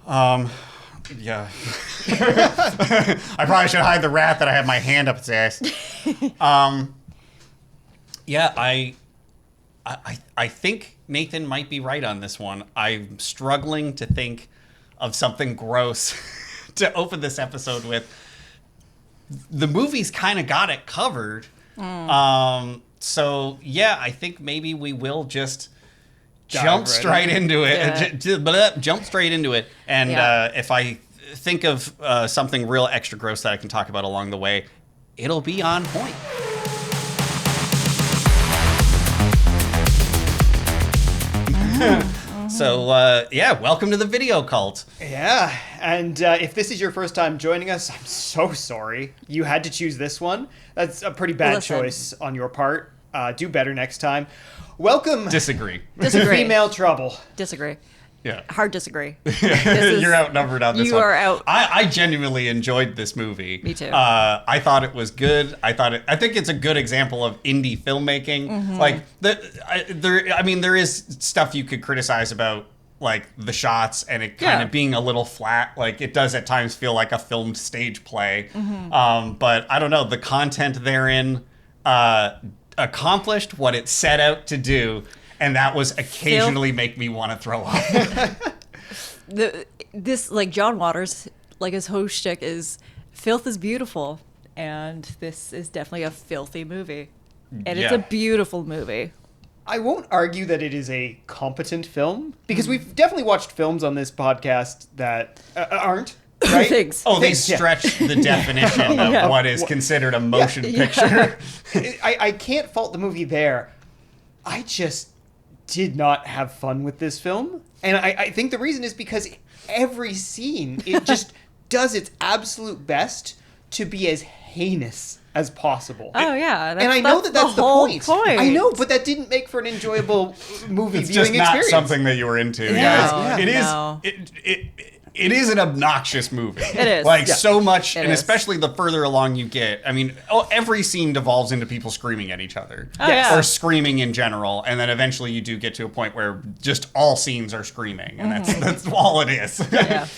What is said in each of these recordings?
Yeah. I probably should hide the rat that I have my hand up its ass. Yeah, I think Nathan might be right on this one. I'm struggling to think of something gross to open this episode with. The movie's kind of got it covered. So, yeah, I think maybe we will just jump straight into it. Yeah. Jump straight into it. And if I think of something real extra gross that I can talk about along the way, it'll be on point. So, welcome to the Video Cult. Yeah, and if this is your first time joining us, I'm so sorry. You had to choose this one. That's a pretty bad choice on your part. Do better next time. Welcome. Disagree. Female trouble. Disagree. Yeah. Hard disagree. You're outnumbered on this one. You are out. I genuinely enjoyed this movie. Me too. I thought it was good. I think it's a good example of indie filmmaking. Mm-hmm. Like there is stuff you could criticize about, like the shots and it kind of being a little flat. Like it does at times feel like a filmed stage play. Mm-hmm. But I don't know, the content therein accomplished what it set out to do. And that was occasionally make me want to throw up. This, like, John Waters, like, his whole shtick is, filth is beautiful. And this is definitely a filthy movie. And it's a beautiful movie. I won't argue that it is a competent film, because we've definitely watched films on this podcast that aren't. Right? Things. Oh, they stretch the definition of what is considered a motion picture. I can't fault the movie there. I just did not have fun with this film. And I think the reason is because every scene, it just does its absolute best to be as heinous as possible. Oh, yeah. And I know that's the whole point. I know, but that didn't make for an enjoyable movie it's viewing experience. It's just not something that you were into, guys. It is an obnoxious movie. It is. Like, so much, and especially the further along you get. I mean, every scene devolves into people screaming at each other. Or screaming in general. And then eventually you do get to a point where just all scenes are screaming. And that's all it is. Yeah.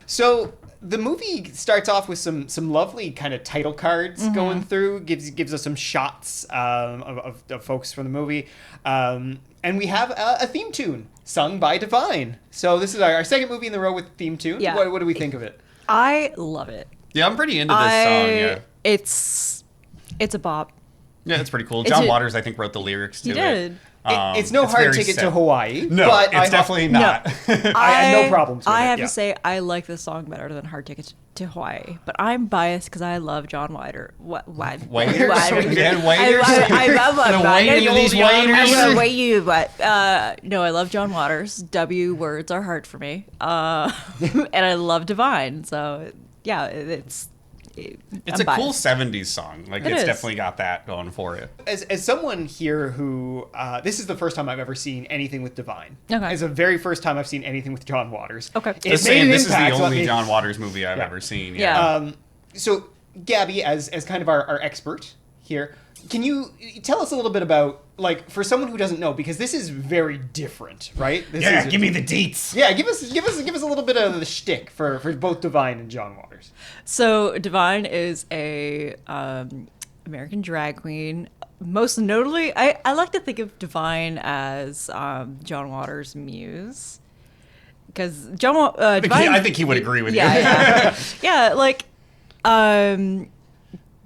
So the movie starts off with some lovely kind of title cards going through, gives us some shots of folks from the movie. And we have a theme tune sung by Divine. So this is our second movie in the row with theme tune. Yeah. What do we think of it? I love it. Yeah, I'm pretty into this song, yeah. It's a bop. Yeah, it's pretty cool. John Waters, I think, wrote the lyrics to it. He did. It's no hard ticket to Hawaii. No, but it's definitely not. I have no problems with it. I have to say, I like this song better than Hard Ticket to Hawaii. But I'm biased because I love John Waiter. Waiters? Waiters? I love these waiters. No, I love John Waters. W words are hard for me. And I love Divine. So, yeah, it's a cool 70s song. Like, it's definitely got that going for it. As someone here who, this is the first time I've ever seen anything with Divine. Okay. It's the very first time I've seen anything with John Waters. Okay. This is the only John Waters movie I've ever seen. Yeah. So, Gabby, as kind of our expert here, can you tell us a little bit about, like, for someone who doesn't know, because this is very different, right? Give me the deets. Yeah, give us a little bit of the shtick for both Divine and John Waters. So Divine is a American drag queen. Most notably, I like to think of Divine as John Waters' muse, because Divine. I think he would agree with you. Yeah, like.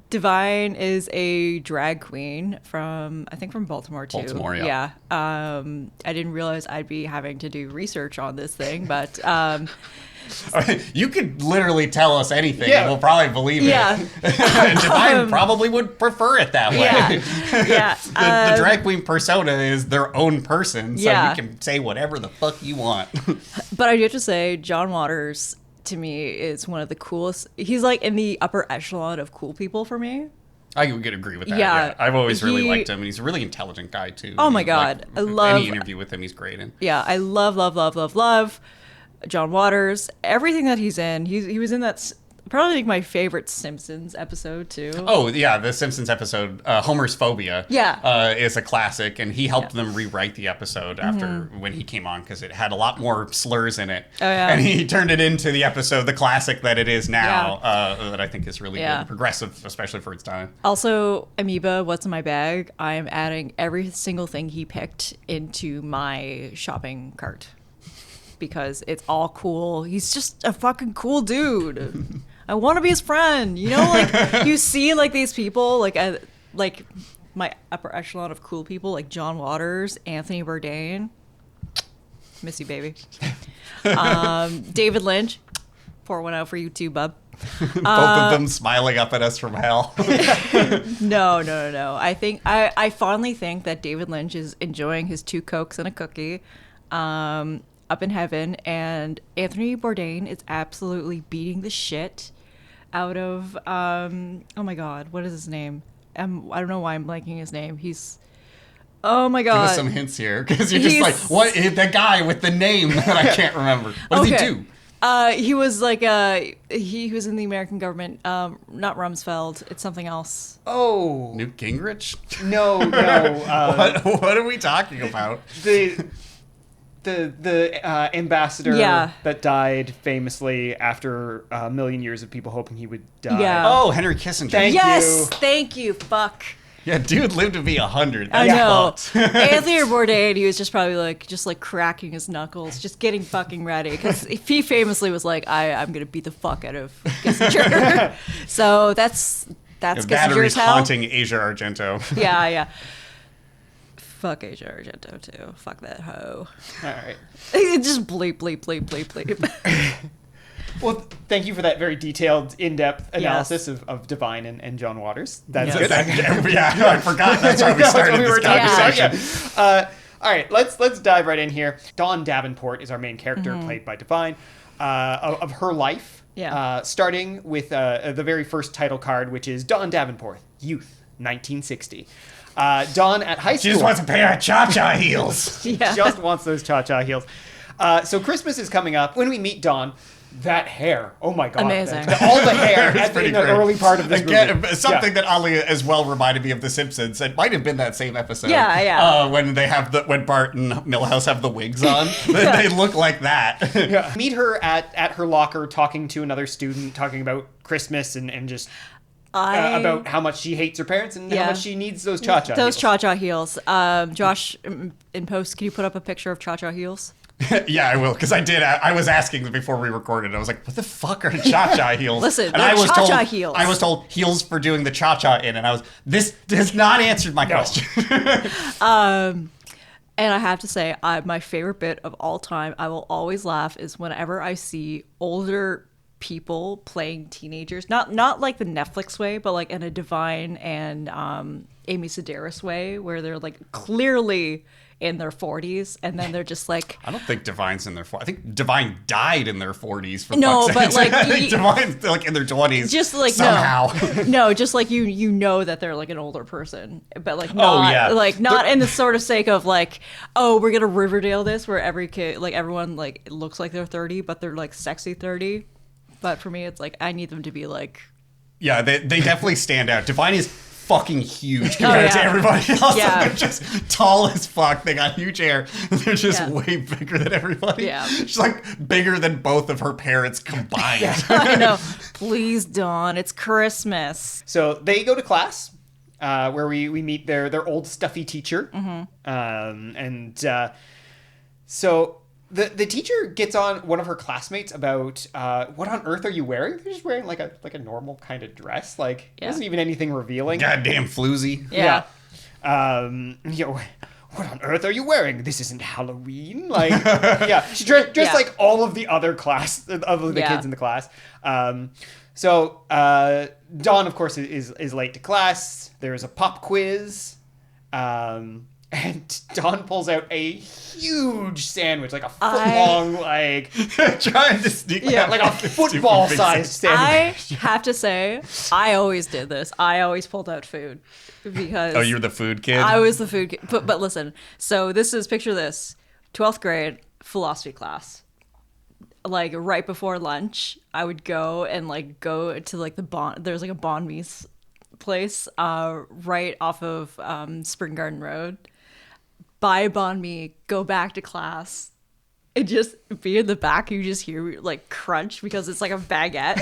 Divine is a drag queen from Baltimore too. Baltimore, yeah. I didn't realize I'd be having to do research on this thing, but you could literally tell us anything and we'll probably believe it. And Divine probably would prefer it that way. Yeah. The drag queen persona is their own person, so you can say whatever the fuck you want. But I do have to say, John Waters, to me, is one of the coolest. He's like in the upper echelon of cool people for me. I would agree with that. Yeah. I've always really liked him, and he's a really intelligent guy too. Oh my god, I love any interview with him. He's great in. Yeah, I love John Waters. Everything that he's in. He was in that probably like my favorite Simpsons episode too. Oh yeah, the Simpsons episode, Homer's Phobia. Yeah. Is a classic, and he helped them rewrite the episode after when he came on because it had a lot more slurs in it. Oh yeah. And he turned it into the episode, the classic that it is now. That I think is really good, progressive, especially for its time. Also, Amoeba, What's in My Bag? I am adding every single thing he picked into my shopping cart because it's all cool. He's just a fucking cool dude. I want to be his friend. You know, like you see like these people, like my upper echelon of cool people, like John Waters, Anthony Bourdain. Miss you, baby. David Lynch. Pour one out for you too, bub. Both of them smiling up at us from hell. No. I fondly think that David Lynch is enjoying his 2 Cokes and a cookie up in heaven, and Anthony Bourdain is absolutely beating the shit out of oh my god, what is his name? I don't know why I'm blanking his name. He's oh my god. Give us some hints here, because you're just like, what? The guy with the name that I can't remember. What does he do? He was like he was in the American government. Not Rumsfeld. It's something else. Oh, Newt Gingrich? No. What are we talking about? The ambassador that died famously after a million years of people hoping he would die. Yeah. Oh, Henry Kissinger. Thank you. Fuck. Yeah, dude lived to be 100. I know. Fucked. Anthony Bourdain, he was just probably just cracking his knuckles, just getting fucking ready. Because he famously was like, I'm going to beat the fuck out of Kissinger. So that's Batteries Kissinger's hell. haunting Asia Argento. Yeah. Fuck Asia Argento, too. Fuck that hoe. All right. Just bleep, bleep, bleep, bleep, bleep. Well, thank you for that very detailed, in-depth analysis of Divine and John Waters. That's good. I forgot that's how we started this conversation. All right, let's dive right in here. Dawn Davenport is our main character, played by Divine, of her life. Yeah. Starting with the very first title card, which is Dawn Davenport, Youth, 1960. Dawn at high school. She just wants a pair of cha-cha heels. Yeah. Just wants those cha-cha heels. So Christmas is coming up. When we meet Dawn, that hair, oh my god. Amazing. All the hair in the great. early part of this movie. Something that oddly as well reminded me of The Simpsons. It might have been that same episode. Yeah. When they have when Bart and Milhouse have the wigs on. They look like that. Yeah. Meet her at her locker talking to another student, talking about Christmas and just about how much she hates her parents and how much she needs those cha-cha Those heels. cha-cha heels. Josh, in post, can you put up a picture of cha-cha heels? Yeah, I will, because I did. I was asking before we recorded. I was like, "What the fuck are cha-cha heels?" Listen, and they're I was cha-cha told heels. I was told heels for doing the cha-cha in, and this has not answered my question. And I have to say, my favorite bit of all time, I will always laugh, is whenever I see older people playing teenagers, not like the Netflix way, but like in a Divine and Amy Sedaris way, where they're like clearly in their 40s, and then they're just like, I don't think Divine's in their 40s. I think Divine died in their 40s. For no, fuck's but sake. like I think Divine's like in their 20s. just like somehow. no, just like you know that they're like an older person, but like not like not in the sort of sake of like, oh, we're gonna Riverdale this where every kid, like everyone like looks like they're 30, but they're like sexy 30. But for me, it's like I need them to be like, yeah, they definitely stand out. Divine is fucking huge compared to everybody else. Yeah. They're just tall as fuck. They got huge hair. They're just way bigger than everybody. Yeah. She's like bigger than both of her parents combined. I know. Please, Dawn, it's Christmas. So they go to class, where we meet their old stuffy teacher. So the teacher gets on one of her classmates about what on earth are you wearing? They're just wearing like a normal kind of dress. Like it wasn't even anything revealing. Goddamn floozy. Yeah. What on earth are you wearing? This isn't Halloween. Like, she dressed like all of the other kids in the class. So Dawn, of course, is late to class. There's a pop quiz. And Dawn pulls out a huge sandwich, like a foot-long, like... trying to sneak out. like a football-sized sandwich. I have to say, I always did this. I always pulled out food. Because... Oh, you're the food kid? I was the food kid. But listen, so picture this. 12th grade, philosophy class. like right before lunch, I would go and like go to like there's like a banh mi place right off of Spring Garden Road. Buy a banh mi, go back to class, and just be in the back. You just hear like crunch because it's like a baguette.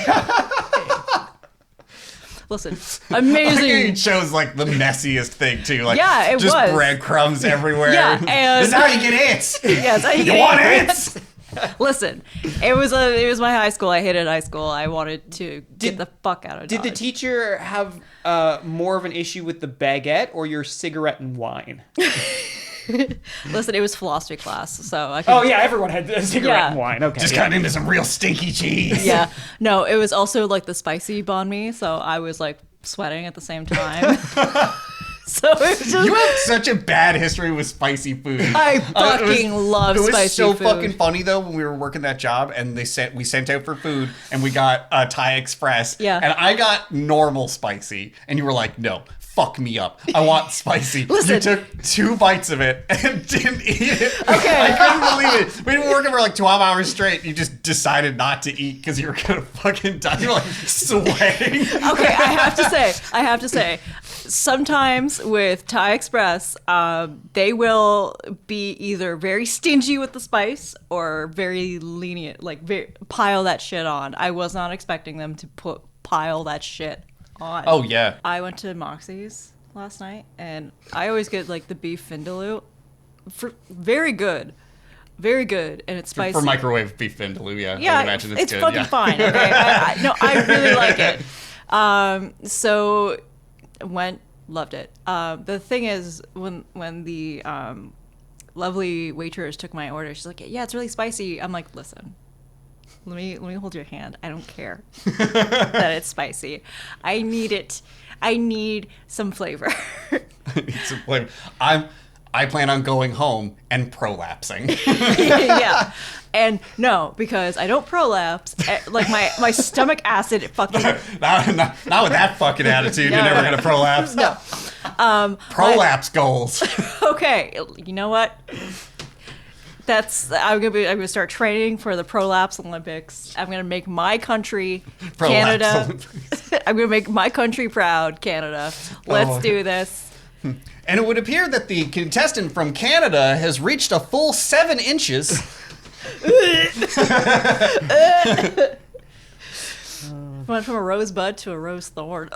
Listen, amazing. It shows like the messiest thing too. Like, yeah, it just was breadcrumbs everywhere. Yeah, and this is how you get hits. Yeah, that's how you want hits. Listen, it was my high school. I hated high school. I wanted to get the fuck out of Dodge. Did the teacher have more of an issue with the baguette or your cigarette and wine? Listen, it was philosophy class, so I could... Oh yeah, everyone had a cigarette and wine. Okay, just got into some real stinky cheese. Yeah, no, it was also like the spicy banh mi, so I was like sweating at the same time. So it was just... You have such a bad history with spicy food. I fucking love spicy food. It was so fucking funny though when we were working that job and we sent out for food and we got Thai Express. Yeah. And I got normal spicy and you were like, no, fuck me up. I want spicy. Listen. You took 2 bites of it and didn't eat it. Okay. I couldn't believe it. We'd been working for like 12 hours straight. You just decided not to eat because you were gonna fucking die. You were like sweating. Okay, I have to say, sometimes with Thai Express, they will be either very stingy with the spice or very lenient, like pile that shit on. I was not expecting them to pile that shit on. Oh yeah. I went to Moxie's last night, and I always get like the beef vindaloo. Very good, and it's spicy. For microwave beef vindaloo, yeah. Yeah, I would imagine it's good. fucking fine. Okay, no, I really like it. So loved it. The thing is, when the lovely waitress took my order, she's like, "Yeah, it's really spicy." I'm like, "Listen, let me hold your hand. I don't care that it's spicy. I need it. I need some flavor." I need some flavor. I plan on going home and prolapsing. Yeah. And no, because I don't prolapse. Like my stomach acid fucking... not with that fucking attitude. You're never going to prolapse. No. Prolapse goals. Okay. You know what? I'm gonna start training for the Prolapse Olympics. I'm gonna make my country, Canada. I'm gonna make my country proud, Canada. Let's do this. And it would appear that the contestant from Canada has reached a full 7 inches. Went from a rosebud to a rose thorn.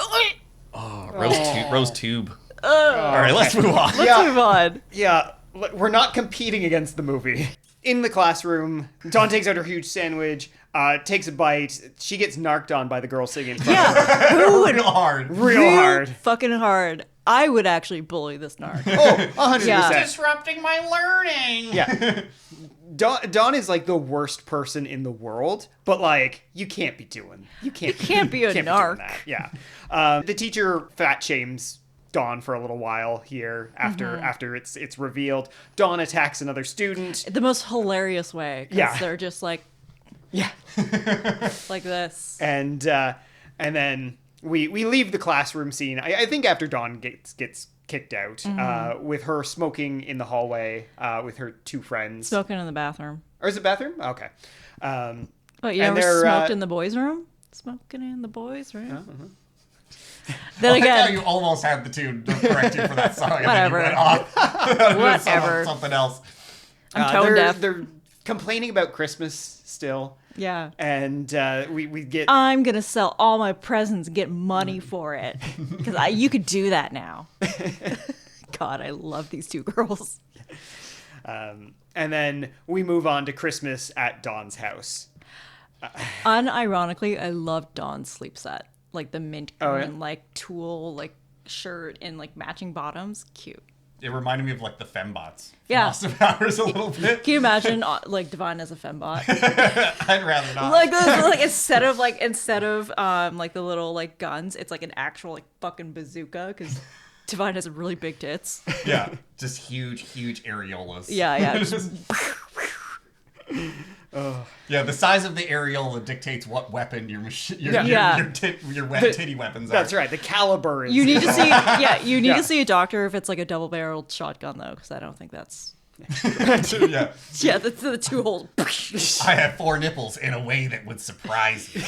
Rose tube. All right, let's move on. Let's move on. Yeah, we're not competing against the movie. In the classroom, Dawn takes out her huge sandwich, takes a bite. She gets narked on by the girl singing. Yeah, Real hard. Real hard. Fucking hard. I would actually bully this narc. Oh, 100%. Yeah. Disrupting my learning. Yeah. Dawn is like the worst person in the world, but like you can't be a narc. That. Yeah. The teacher fat shames Dawn for a little while here after it's revealed. Dawn attacks another student. The most hilarious way. Yeah. They're just like, yeah, like this. And then we leave the classroom scene. I think after Dawn gets kicked out, with her smoking in the hallway with her 2 friends. Smoking in the bathroom. Or is it bathroom? Okay. But you ever smoked in the boys' room? Smoking in the boys' room. Then again, again, you almost had the tune to correct you for that song. Whatever. And then you went off. Whatever. Something else. I'm tone deaf. They're complaining about Christmas still. Yeah. And we get... I'm going to sell all my presents and get money for it. Because you could do that now. God, I love these 2 girls. And then we move on to Christmas at Dawn's house. Unironically, I love Dawn's sleep set. Like the mint green, yeah? like tulle, like shirt and like matching bottoms. Cute. It reminded me of like the fembots. Yeah. Austin Powers a little bit. Can you imagine like Divine as a fembot? I'd rather not. Like those, like instead of like the little like guns, it's like an actual like fucking bazooka because Divine has really big tits. Yeah, just huge areolas. Yeah. Just, yeah, the size of the areola dictates what weapon your wet titty weapons are. That's right. The caliber is... you need to see. Yeah, you need to see a doctor if it's like a double-barreled shotgun though, because I don't think that's Yeah. Yeah, that's the 2 holes. I have 4 nipples in a way that would surprise you.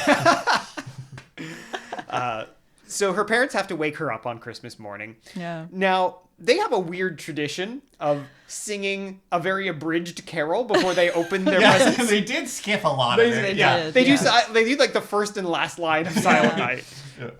So her parents have to wake her up on Christmas morning. Yeah. Now, they have a weird tradition of singing a very abridged carol before they open their presents. They did skip a lot of it. They Yeah. did. They do like the first and last line of Silent Night.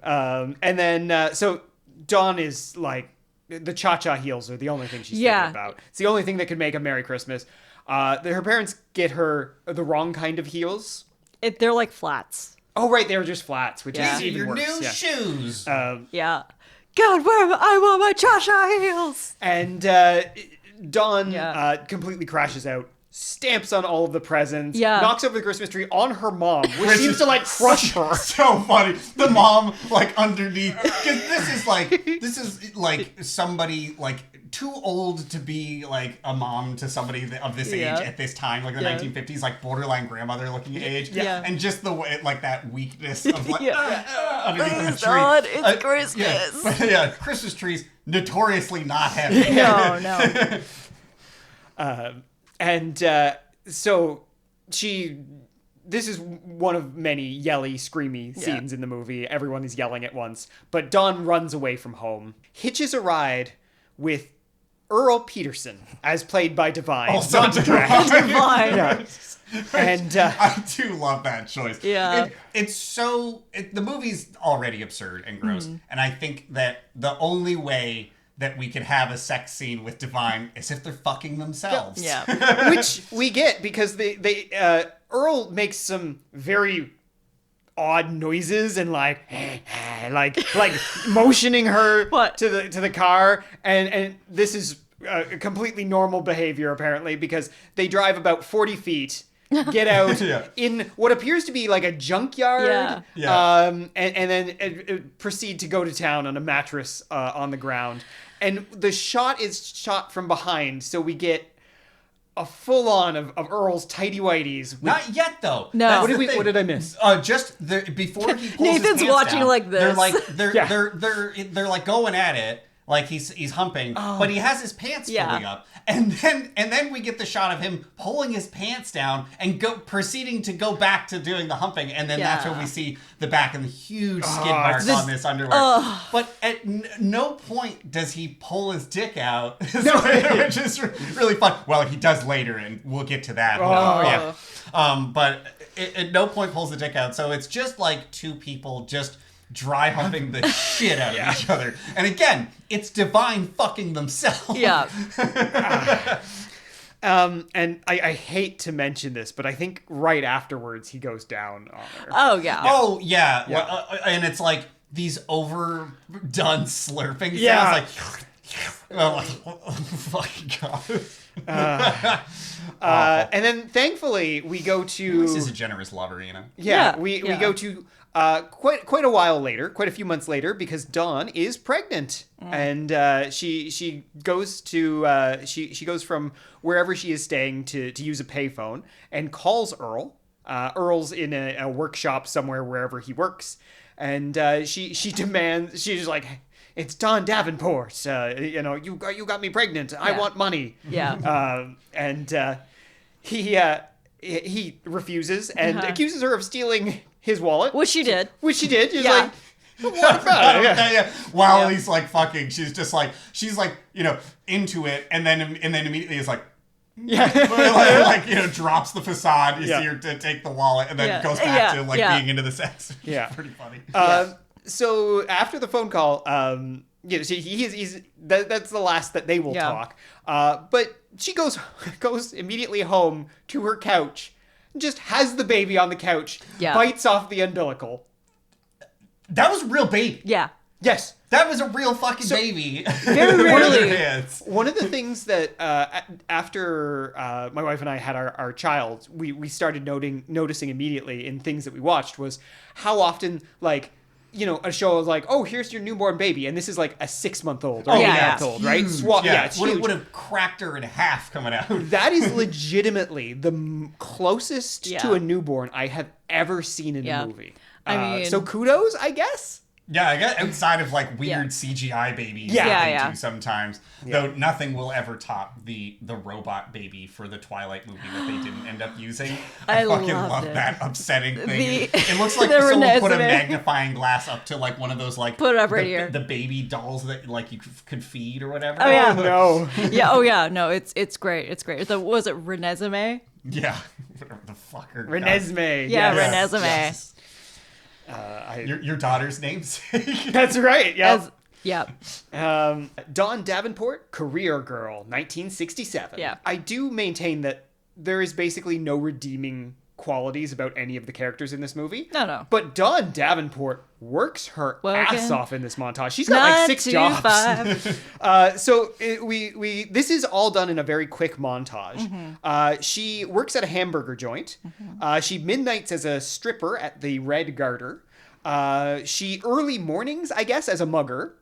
And then, so Dawn is like, the cha-cha heels are the only thing she's thinking about. It's the only thing that could make a Merry Christmas. Her parents get her the wrong kind of heels. They're like flats. Oh, right, they were just flats, which Yeah. is even Your worse. new shoes. Yeah. God, I want my cha-cha heels. And Dawn completely crashes out, stamps on all of the presents, knocks over the Christmas tree on her mom, which seems to like crush her. So funny. The mom like underneath, because this is like somebody like too old to be like a mom to somebody of this age at this time, like the 1950s, like borderline grandmother looking age. And just the way, like that weakness of like underneath the tree. God, it's Christmas. Yeah, Christmas trees notoriously not heavy. No. So this is one of many yelly, screamy scenes in the movie. Everyone is yelling at once. But Dawn runs away from home, hitches a ride with Earl Peterson, as played by Divine. Also Divine. Yeah. And I do love that choice. Yeah. The movie's already absurd and gross. And I think that the only way that we can have a sex scene with Divine is if they're fucking themselves. Yeah. which we get because Earl makes some very odd noises and like motioning her to the car, and this is completely normal behavior apparently, because they drive about 40 feet, get out in what appears to be like a junkyard, and then proceed to go to town on a mattress on the ground. And the shot is shot from behind, so we get a full on of Earl's tighty whities. Not yet though. No. What did I miss? Before he pulls Nathan's his pants watching down, like this. they're like going at it. Like he's humping, but he has his pants fully up, and then we get the shot of him pulling his pants down and proceeding to go back to doing the humping, and then that's when we see the back and the huge skid marks on this underwear. But at no point does he pull his dick out, which is really fun. Well, he does later, and we'll get to that. But at no point pulls the dick out, so it's just like two people just dry humping the shit out of each other. And again, it's Divine fucking themselves. Yeah. And I hate to mention this, but I think right afterwards he goes down on her. Oh, yeah. Oh, yeah. And it's like these overdone slurping sounds. Oh, fucking God. And then thankfully we go to... This is a generous lover, you know? We go to quite a while later, quite a few months later, because Dawn is pregnant, and she goes to she goes from wherever she is staying to use a payphone and calls Earl. Earl's in a workshop somewhere wherever he works, and she demands. She's like, "It's Dawn Davenport. You got me pregnant. I want money." Yeah. And he refuses and accuses her of stealing his wallet. Which she did. He's like, what about it? While he's like fucking, she's like, into it, and then immediately is like, drops the facade. You see her to take the wallet, and then goes back to being into the sex. Yeah, pretty funny. So after the phone call, that's the last that they will talk. But she goes immediately home to her couch. Just has the baby on the couch, bites off the umbilical. That was a real baby. Yeah. Yes. That was a real fucking baby. Very rarely. One of the things that after my wife and I had our child, we started noticing immediately in things that we watched was how often, like, a show is like, oh, here's your newborn baby, and this is like a Oh,6-month-old or 8-month-old, right? It's huge. Would have cracked her in half coming out. That is legitimately the closest to a newborn I have ever seen in a movie. I mean, so kudos, I guess. Yeah, I guess outside of like weird Yeah. CGI babies Yeah. that they Yeah. do sometimes, though nothing will ever top the robot baby for the Twilight movie that they didn't end up using. I fucking loved love it. that upsetting thing. The- It looks like the someone put a Renesmee. magnifying glass up to like one of those like Put it up right here. the baby dolls that like you could feed or whatever. Oh, yeah. No. Yeah. Oh yeah. No, it's great. It's great. Was it Renesmee? Yeah. Whatever the fuck her Renesmee. Yeah, yes. Renesmee. Yes. I, Your daughter's namesake. that's right. Yeah. Yeah. Dawn Davenport, Career Girl, 1967. Yeah. I do maintain that there is basically no redeeming qualities about any of the characters in this movie. No. But Dawn Davenport works her ass Working. off in this montage. She's got like 6 jobs. 9 to 5. We this is all done in a very quick montage. Mm-hmm. She works at a hamburger joint. She midnights as a stripper at the Red Garter. She early mornings, I guess, as a mugger.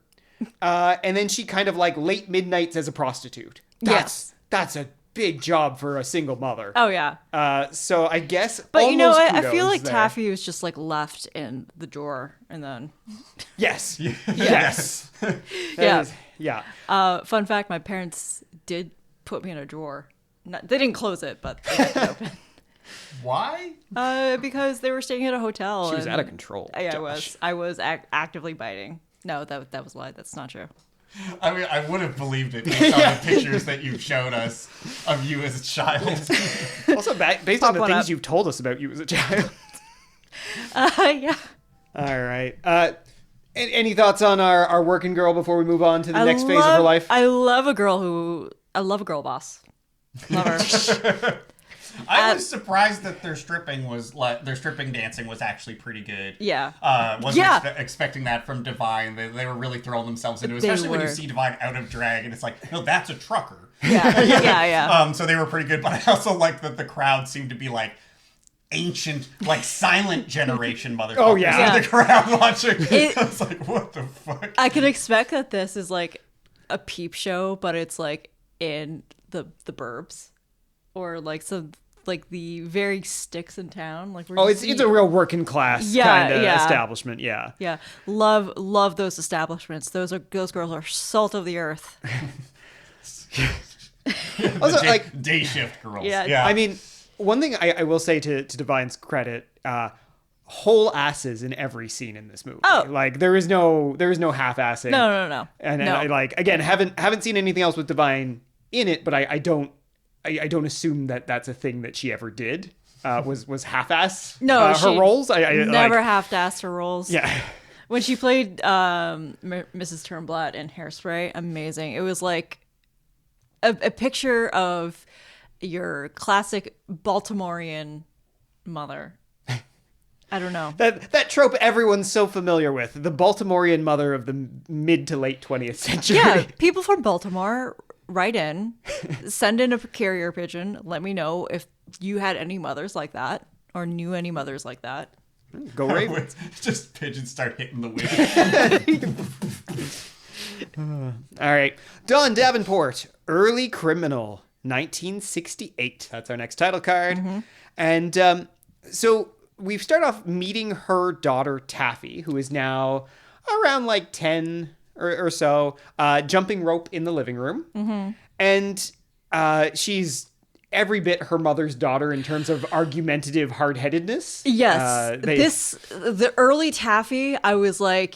And then she kind of like late midnights as a prostitute. Yes. That's a big job for a single mother. Oh yeah. So I guess But you know, almost I feel kudos like there. Taffy was just like left in the drawer and then. Yes. Yes. Yeah. Yeah. Fun fact: my parents did put me in a drawer. They didn't close it, but they left it open. Why? Because they were staying at a hotel. She was and- out of control. Yeah, Josh. I was actively biting. No, that was a lie. That's not true. I mean, I would have believed it based on the pictures that you've showed us of you as a child. Also, based on Pop the one things up. you've told us about you as a child. Yeah. All right. Any thoughts on our working girl before we move on to the next phase of her life? I love a girl boss. Love her. I was surprised that their stripping dancing was actually pretty good. Yeah. Wasn't Yeah. expecting that from Divine. They were really throwing themselves into it, They especially when you were. see Divine out of drag, and it's like, no, that's a trucker. Yeah. So they were pretty good, but I also like that the crowd seemed to be like ancient, like silent generation motherfuckers. Oh, yeah. In the crowd watching. I was like, what the fuck? I can expect that this is like a peep show, but it's like in the burbs, or like some like the very sticks in town. Like It's a real working class kind of establishment. Yeah. Yeah, love those establishments. Those girls are salt of the earth. Also, Day shift girls. Yeah. I mean, one thing I will say to Divine's credit, whole asses in every scene in this movie. Oh. Like there is no half-assing. No. And No. I like again haven't seen anything else with Divine in it, but I don't assume that that's a thing that she ever did. Was half-ass No, she her roles. I never like, have to ask her roles. Yeah. When she played Mrs. Turnblatt in Hairspray, amazing. It was like a picture of your classic Baltimorean mother. I don't know. That trope everyone's so familiar with. The Baltimorean mother of the mid to late 20th century. Yeah, people from Baltimore, write in, send in a carrier pigeon. Let me know if you had any mothers like that or knew any mothers like that. Go Ravens. Just pigeons start hitting the wind. All right. Dawn Davenport, Early Criminal, 1968. That's our next title card. Mm-hmm. And so we start off meeting her daughter, Taffy, who is now around like 10 or so, jumping rope in the living room. Mm-hmm. And she's every bit her mother's daughter in terms of argumentative hard-headedness. Yes. The early Taffy, I was like,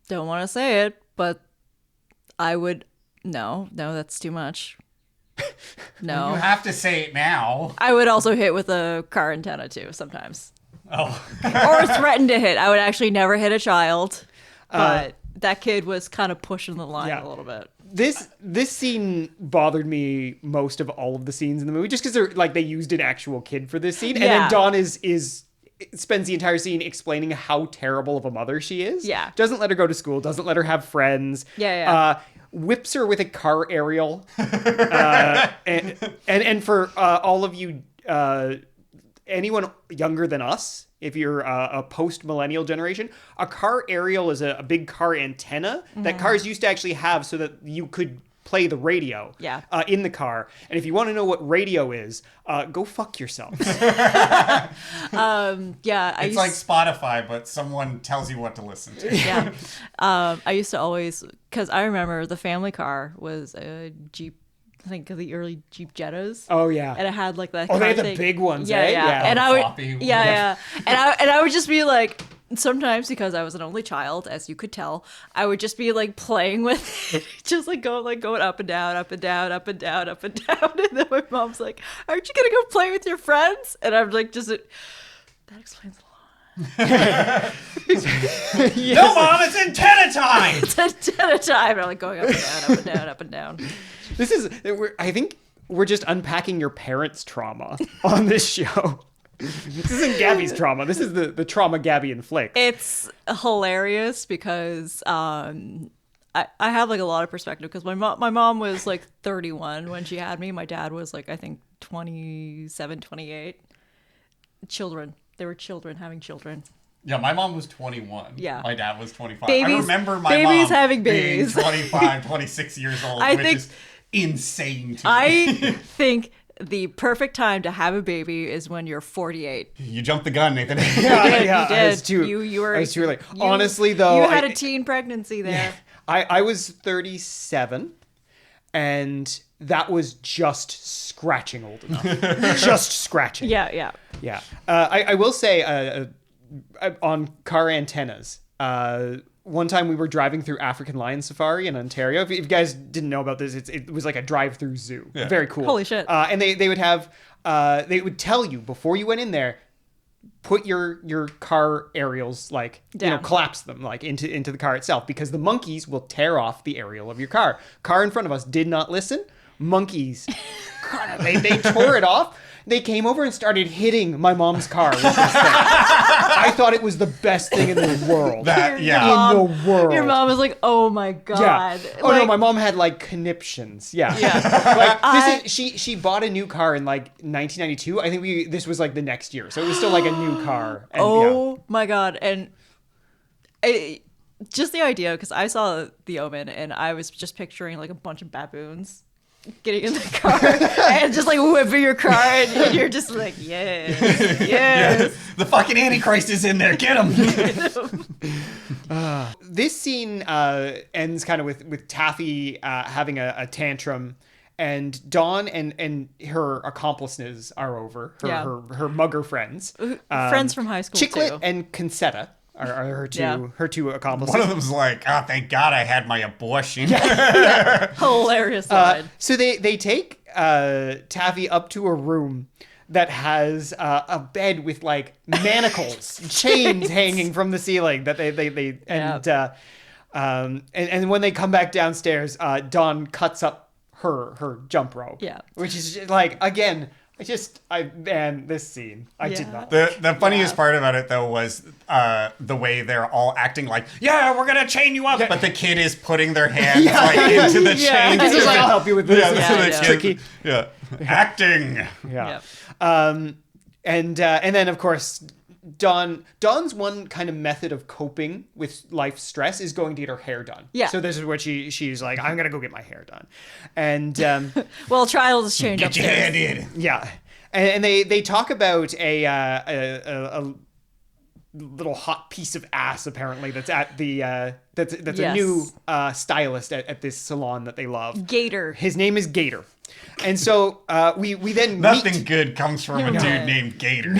don't want to say it, but I would, no, that's too much. No. You have to say it now. I would also hit with a car antenna too sometimes. Oh. Or threaten to hit. I would actually never hit a child, but that kid was kind of pushing the line a little bit. This scene bothered me most of all of the scenes in the movie, just because they used an actual kid for this scene, and then Dawn spends the entire scene explaining how terrible of a mother she is. Yeah, doesn't let her go to school, doesn't let her have friends. Whips her with a car aerial, and for all of you, anyone younger than us. If you're a post-millennial generation, a car aerial is a big car antenna that cars used to actually have so that you could play the radio in the car. And if you want to know what radio is, go fuck yourself. Yeah, It's like Spotify, but someone tells you what to listen to. yeah. I used to always, because I remember the family car was a Jeep. I think the early Jeep Jettas. Oh yeah. And it had like that. Oh, they kind had of the thing. big ones. Yeah, eh? yeah. And I would, Floppy. yeah. And I would just be like, sometimes because I was an only child, as you could tell, I would just be like playing with it, just like going up and down, up and down, up and down, up and down. And then my mom's like, "Aren't you gonna go play with your friends?" And I'm like, that explains a lot. Yes. No, Mom, it's antenna time! It's a ton of time. And I'm like going up and down, up and down, up and down. I think we're just unpacking your parents' trauma on this show. This isn't Gabby's trauma. This is the trauma Gabby inflicts. It's hilarious because I have like a lot of perspective because my mom was like 31 when she had me. My dad was like, I think 27, 28. Children. They were children having children. Yeah, my mom was 21. Yeah. My dad was 25. Babies, I remember my babies mom having babies. being 25, 26 years old, which is insane to me. I think the perfect time to have a baby is when you're 48. You jumped the gun, Nathan. Yeah, You did. I was too, You were. I was too early. Honestly, though, you had a teen pregnancy there. I was 37, and that was just scratching old enough. Just scratching. Yeah. Yeah. I will say on car antennas, one time we were driving through African Lion Safari in Ontario. If you guys didn't know about this, it was like a drive-through zoo. Yeah. Very cool. Holy shit. And they would have, they would tell you before you went in there, put your car aerials, like, Down. collapse them like into the car itself, because the monkeys will tear off the aerial of your car. Car in front of us did not listen. Monkeys, they tore it off. They came over and started hitting my mom's car with this thing. I thought it was the best thing in the world. That, yeah. In the world. Your mom was like, "Oh my god." Yeah. Oh no, Like, my mom had like conniptions. Yeah. Yeah. Like she bought a new car in like 1992. I think this was like the next year, so it was still like a new car. And, Oh my god. And just the idea, because I saw The Omen and I was just picturing like a bunch of baboons getting in the car and just like whipping your car and you're just like, yes. The fucking Antichrist is in there. Get him. This scene ends kind of with Taffy having a tantrum, and Dawn and her accomplices are over. Her mugger friends. Friends from high school Chiclet too. and Concetta are her two accomplices. One of them's like, oh, thank God I had my abortion. Hilarious line. So they take Taffy up to a room that has a bed with like manacles, chains hanging from the ceiling that and when they come back downstairs, Dawn cuts up her jump rope. Yeah. Which is just, like, again, this scene, I did Yeah. not. The funniest part about it, though, was the way they're all acting like, yeah, we're going to chain you up. Yeah. But the kid is putting their hands like into the chain. He's just like, I'll help you with this. Yeah, so the yeah. kid- Tricky. Yeah. Acting. Yeah. Yep. And then of course Dawn's one kind of method of coping with life stress is going to get her hair done. Yeah. So this is what she's like, I'm gonna go get my hair done. And Well, trials change Get your hair upstairs. did. yeah. And they talk about a little hot piece of ass apparently that's at the that's Yes. a new stylist at this salon that they love. Gator. His name is Gator. And so we then Nothing meet. good comes from a No. dude named Gator.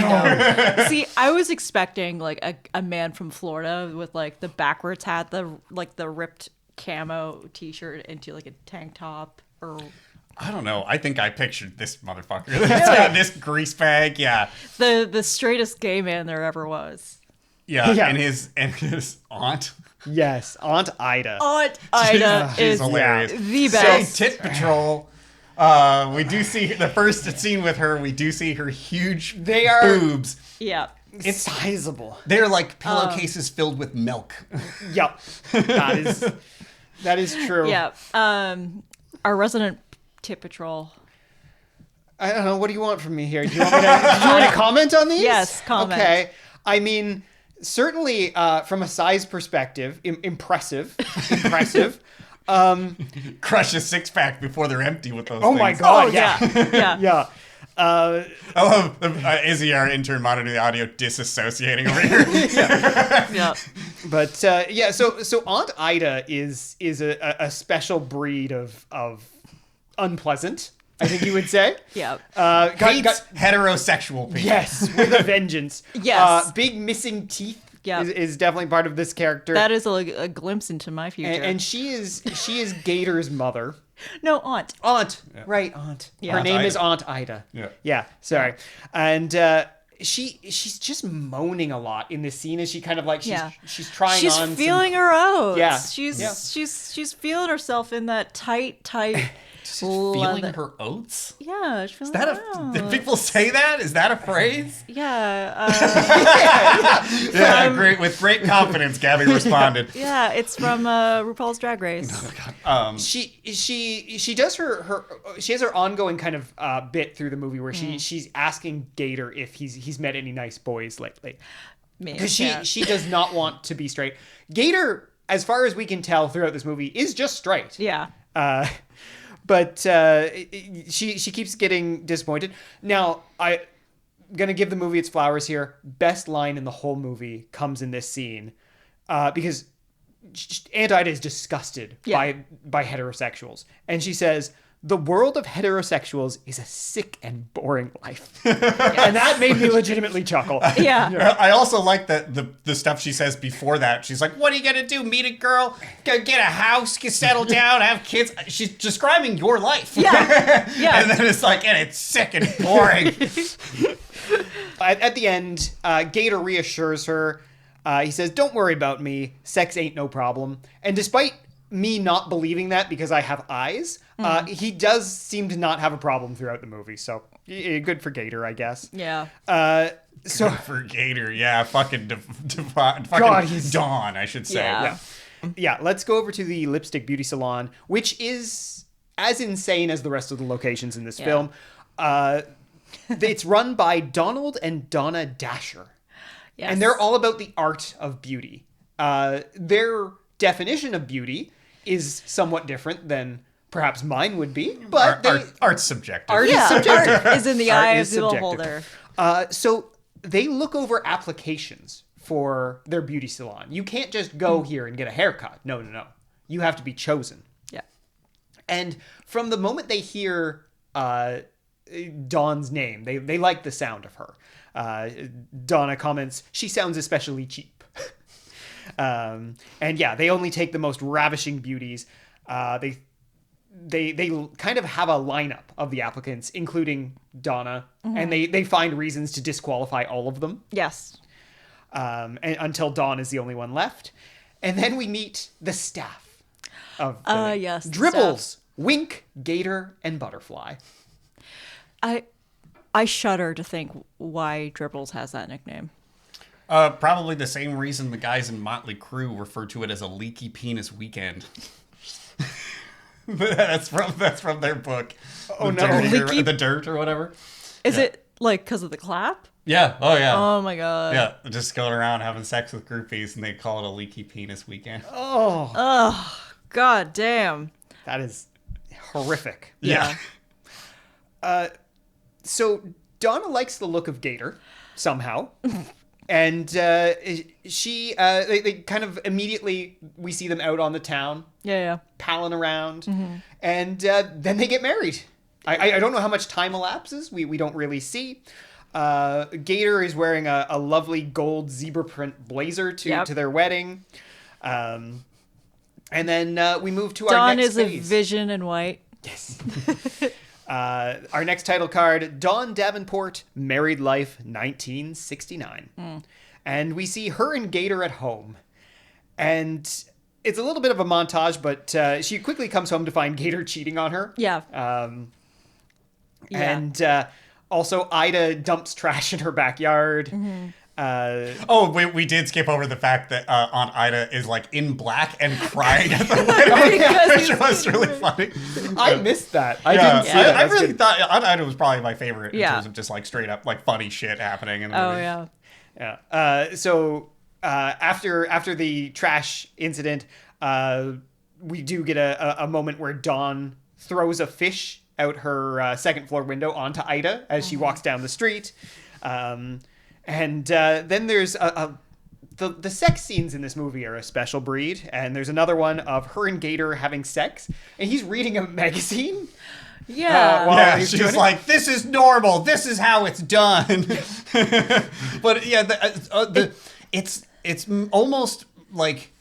See, I was expecting like a man from Florida with like the backwards hat, the ripped camo t-shirt into like a tank top or I don't know. I think I pictured this motherfucker. It's got this grease bag. Yeah. the straightest gay man there ever was. Yeah. Yeah. And his aunt. Yes, Aunt Ida. Aunt Ida She's is hilarious. the best. So Tit Patrol. We do see the first scene with her. We do see her huge They are- boobs. Yeah. It's sizable. They're like pillowcases filled with milk. Yep. That is true. Yeah. Our resident Tit Patrol. I don't know. What do you want from me here? Do you want me to comment on these? Yes, comment. Okay. I mean, certainly from a size perspective, impressive. Crush a six pack before they're empty with those Oh things. my God. Oh yeah. Yeah. Yeah. I love Izzy, our intern, monitoring the audio, disassociating over here. Yeah. But so Aunt Ida is a special breed of unpleasant, I think you would say. Yeah. Hates heterosexual people. Yes, with a vengeance. Yes. Big missing teeth. Yeah. Is definitely part of this character. That is a glimpse into my future. And she is Gator's mother. No, aunt. Aunt. Yeah. Right, aunt. Yeah. Her Aunt name Ida. is Aunt Ida. Yeah. Yeah, sorry. And she's just moaning a lot in this scene as she kind of like she's trying She's on feeling her oats. Yeah. She's feeling herself in that tight She's feeling her oats? Yeah, she's feeling Is that her did oats. people say that? Is that a phrase? Yeah. Yeah, with great confidence, Gabby responded. Yeah, it's from RuPaul's Drag Race. She does her she has her ongoing kind of bit through the movie where she's asking Gator if he's met any nice boys lately. Because she does not want to be straight. Gator, as far as we can tell throughout this movie, is just straight. Yeah. But she keeps getting disappointed. Now, I'm going to give the movie its flowers here. Best line in the whole movie comes in this scene. Because Aunt Ida is disgusted by heterosexuals. And she says, "The world of heterosexuals is a sick and boring life." And that made me legitimately chuckle. Yeah. I also like the stuff she says before that. She's like, "What are you gonna do? Meet a girl? Go get a house? Get settled down? Have kids?" She's describing your life. Yeah. Yeah. And then it's like, and it's sick and boring. At the end, Gator reassures her. He says, "Don't worry about me. Sex ain't no problem." And despite me not believing that because I have eyes, he does seem to not have a problem throughout the movie. So good for Gator, I guess. Yeah. So For Gator, yeah, fucking God, he's- Dawn, I should say. Yeah. Yeah, let's go over to the Lipstick Beauty Salon, which is as insane as the rest of the locations in this film. It's run by Donald and Donna Dasher. Yes. And they're all about the art of beauty. Their definition of beauty is somewhat different than perhaps mine would be, but Art's subjective. art is Yeah, subjective. art is in the Art eye of is the beholder. subjective. So they look over applications for their beauty salon. You can't just go here and get a haircut. No. You have to be chosen. Yeah. And from the moment they hear Dawn's name, they like the sound of her. Donna comments, "She sounds especially cheap." And yeah, they only take the most ravishing beauties. They kind of have a lineup of the applicants, including Donna, and they find reasons to disqualify all of them. Yes. And until Dawn is the only one left. And then we meet the staff of the yes, the Dribbles, staff. Wink, Gator, and Butterfly. I shudder to think why Dribbles has that nickname. Probably the same reason the guys in Motley Crue refer to it as a leaky penis weekend. That's from their book. Oh, no. The Dirt or whatever. Is it like because of the clap? Yeah. Oh yeah. Oh my god. Yeah, just going around having sex with groupies, and they call it a leaky penis weekend. Oh, God damn. that is horrific. Yeah. So Donna likes the look of Gator somehow. And she, they kind of immediately, we see them out on the town, Yeah. palling around, and then they get married. I don't know how much time elapses. We don't really see. Gator is wearing a lovely gold zebra print blazer to their wedding. And then we move to our Dawn next is phase. a vision in white. Yes. Our next title card, Dawn Davenport, Married Life, 1969. And we see her and Gator at home. And it's a little bit of a montage, but she quickly comes home to find Gator cheating on her. Yeah. And also, Ida dumps trash in her backyard. We did skip over the fact that Aunt Ida is like in black and crying at the wedding, which was really funny. I missed that. I didn't see that. I That's really good. thought Aunt Ida was probably my favorite in Yeah. terms of just like straight up like funny shit happening in the Oh movie. yeah. Yeah. So after the trash incident, we do get a moment where Dawn throws a fish out her second floor window onto Ida as she walks down the street. And then there's the sex scenes in this movie are a special breed. And there's another one of her and Gator having sex. And he's reading a magazine. Yeah. She's like, this is normal. This is how it's done. But yeah, it's almost like,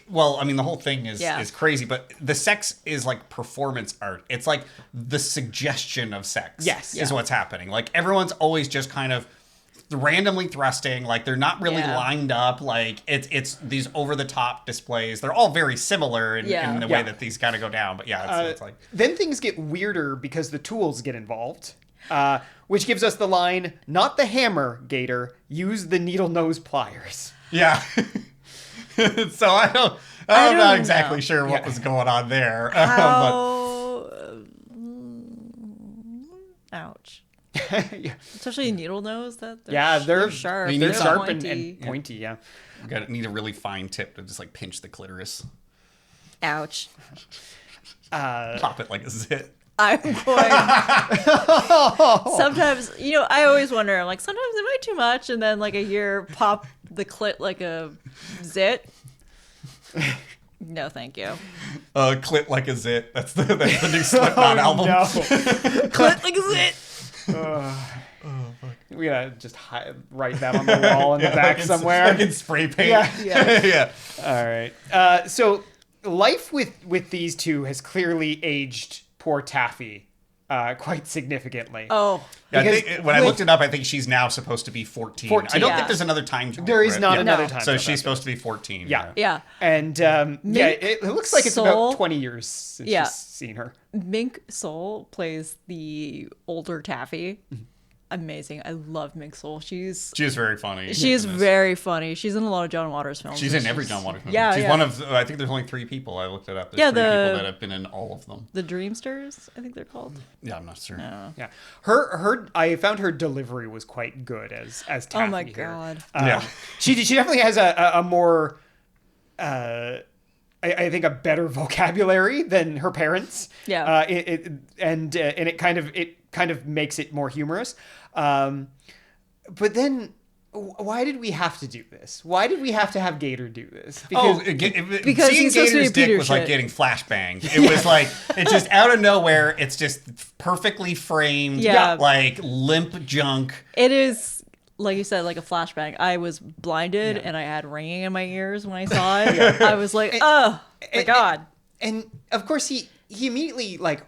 well, I mean, the whole thing is crazy, but the sex is like performance art. It's like the suggestion of sex is what's happening. Like everyone's always just kind of randomly thrusting, like they're not really lined up, like it's these over the top displays. They're all very similar in the way that these kind of go down, but it's like then things get weirder because the tools get involved, which gives us the line, "Not the hammer, Gator, use the needle nose pliers." So I'm not exactly sure what was going on there. Ouch. Yeah. Especially needle nose. They're sharp. They're sharp and pointy. Yeah. You need a really fine tip to just like pinch the clitoris. Ouch. Pop it like a zit. I'm going. Sometimes, I always wonder. I'm like, sometimes am I too much? And then like a year, pop the clit like a zit. No, thank you. Clit like a zit. That's the new Slipknot album. No. Clit like a zit. We gotta just write that on the wall in the back somewhere. Like in spray paint. Yeah. All right. So life with these two has clearly aged poor Taffy quite significantly. Oh. Yeah, when I looked it up, I think she's now supposed to be 14. I don't think there's another time jump. There is not another time so jump. So she's supposed to be 14. Yeah. And it looks like it's about 20 years since she's seen her. Mink Soul plays the older Taffy. Amazing. I love Mink Soul. She is very funny. She's very funny. She's in a lot of John Waters films. She's in every John Waters movie. Yeah, she's one of, I think there's only 3 people. I looked it up. There's 3 people that have been in all of them. The Dreamsters, I think they're called. Yeah, I'm not sure. No. Yeah. I found her delivery was quite good as Taffy. Oh my God. She definitely has a more I think a better vocabulary than her parents. Yeah. And it kind of makes it more humorous. But then why did we have to do this? Why did we have to have Gator do this? Because seeing Gator's dick was like getting flashbanged. It was like, it's just out of nowhere. It's just perfectly framed, like limp junk. It is, like you said, like a flashbang. I was blinded and I had ringing in my ears when I saw it. I was like, oh my God. And of course he immediately like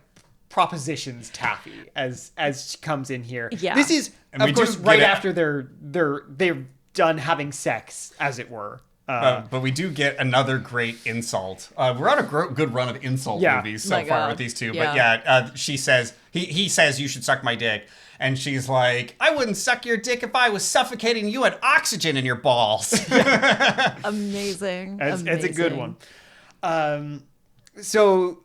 propositions Taffy as she comes in here. Yeah. This is of course right after they're done having sex, as it were. But we do get another great insult. We're on a good run of insult movies so far with these two. Yeah. But she says, he says, you should suck my dick. And she's like, I wouldn't suck your dick if I was suffocating. You had oxygen in your balls. Amazing. It's a good one. So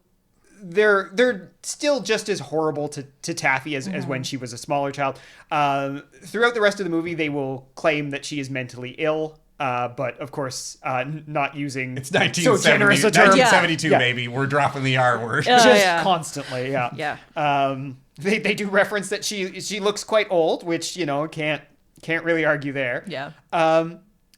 they're still just as horrible to Taffy as when she was a smaller child. Throughout the rest of the movie, they will claim that she is mentally ill. But of course, not using it's 1970, so generous a term. 1972, baby. We're dropping the R word. Just constantly, Yeah. They do reference that she looks quite old, which, can't really argue there. Yeah.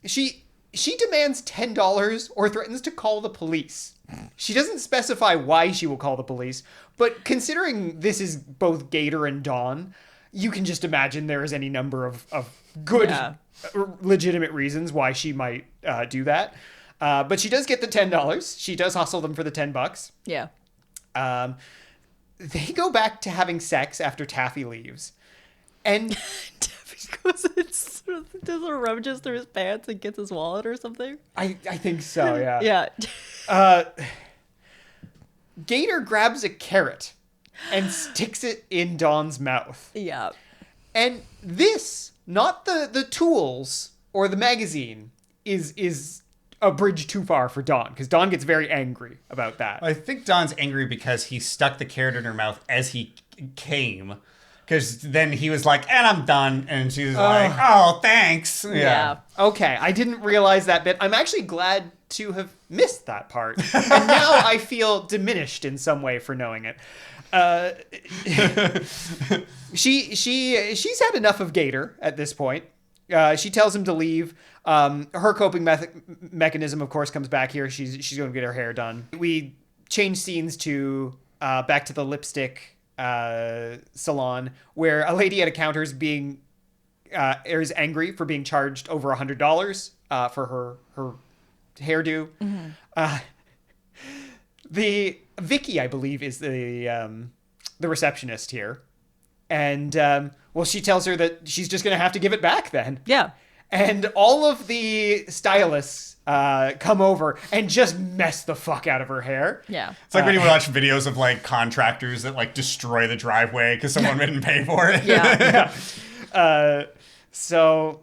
She demands $10 or threatens to call the police. She doesn't specify why she will call the police, but considering this is both Gator and Dawn, you can just imagine there is any number of good, legitimate reasons why she might do that. But she does get the $10. She does hustle them for the $10. Yeah. They go back to having sex after Taffy leaves. And Taffy does a rummages through his pants and gets his wallet or something. I think so, yeah. Yeah. Gator grabs a carrot and sticks it in Dawn's mouth. Yeah. And this, not the tools or the magazine, is a bridge too far for Dawn, because Dawn gets very angry about that. I think Dawn's angry because he stuck the carrot in her mouth as he came. Because then he was like, and I'm done. And she's like, oh, thanks. Yeah. Okay, I didn't realize that bit. I'm actually glad to have missed that part. And now I feel diminished in some way for knowing it. She's had enough of Gator at this point. She tells him to leave. Her coping mechanism, of course, comes back here. She's going to get her hair done. We change scenes to back to the lipstick salon, where a lady at a counter is is angry for being charged over $100 for her hairdo. Mm-hmm. The Vicky, I believe, is the receptionist here, and she tells her that she's just going to have to give it back then. Yeah. And all of the stylists come over and just mess the fuck out of her hair. Yeah. It's like when you watch videos of like contractors that like destroy the driveway because someone didn't pay for it. Yeah. So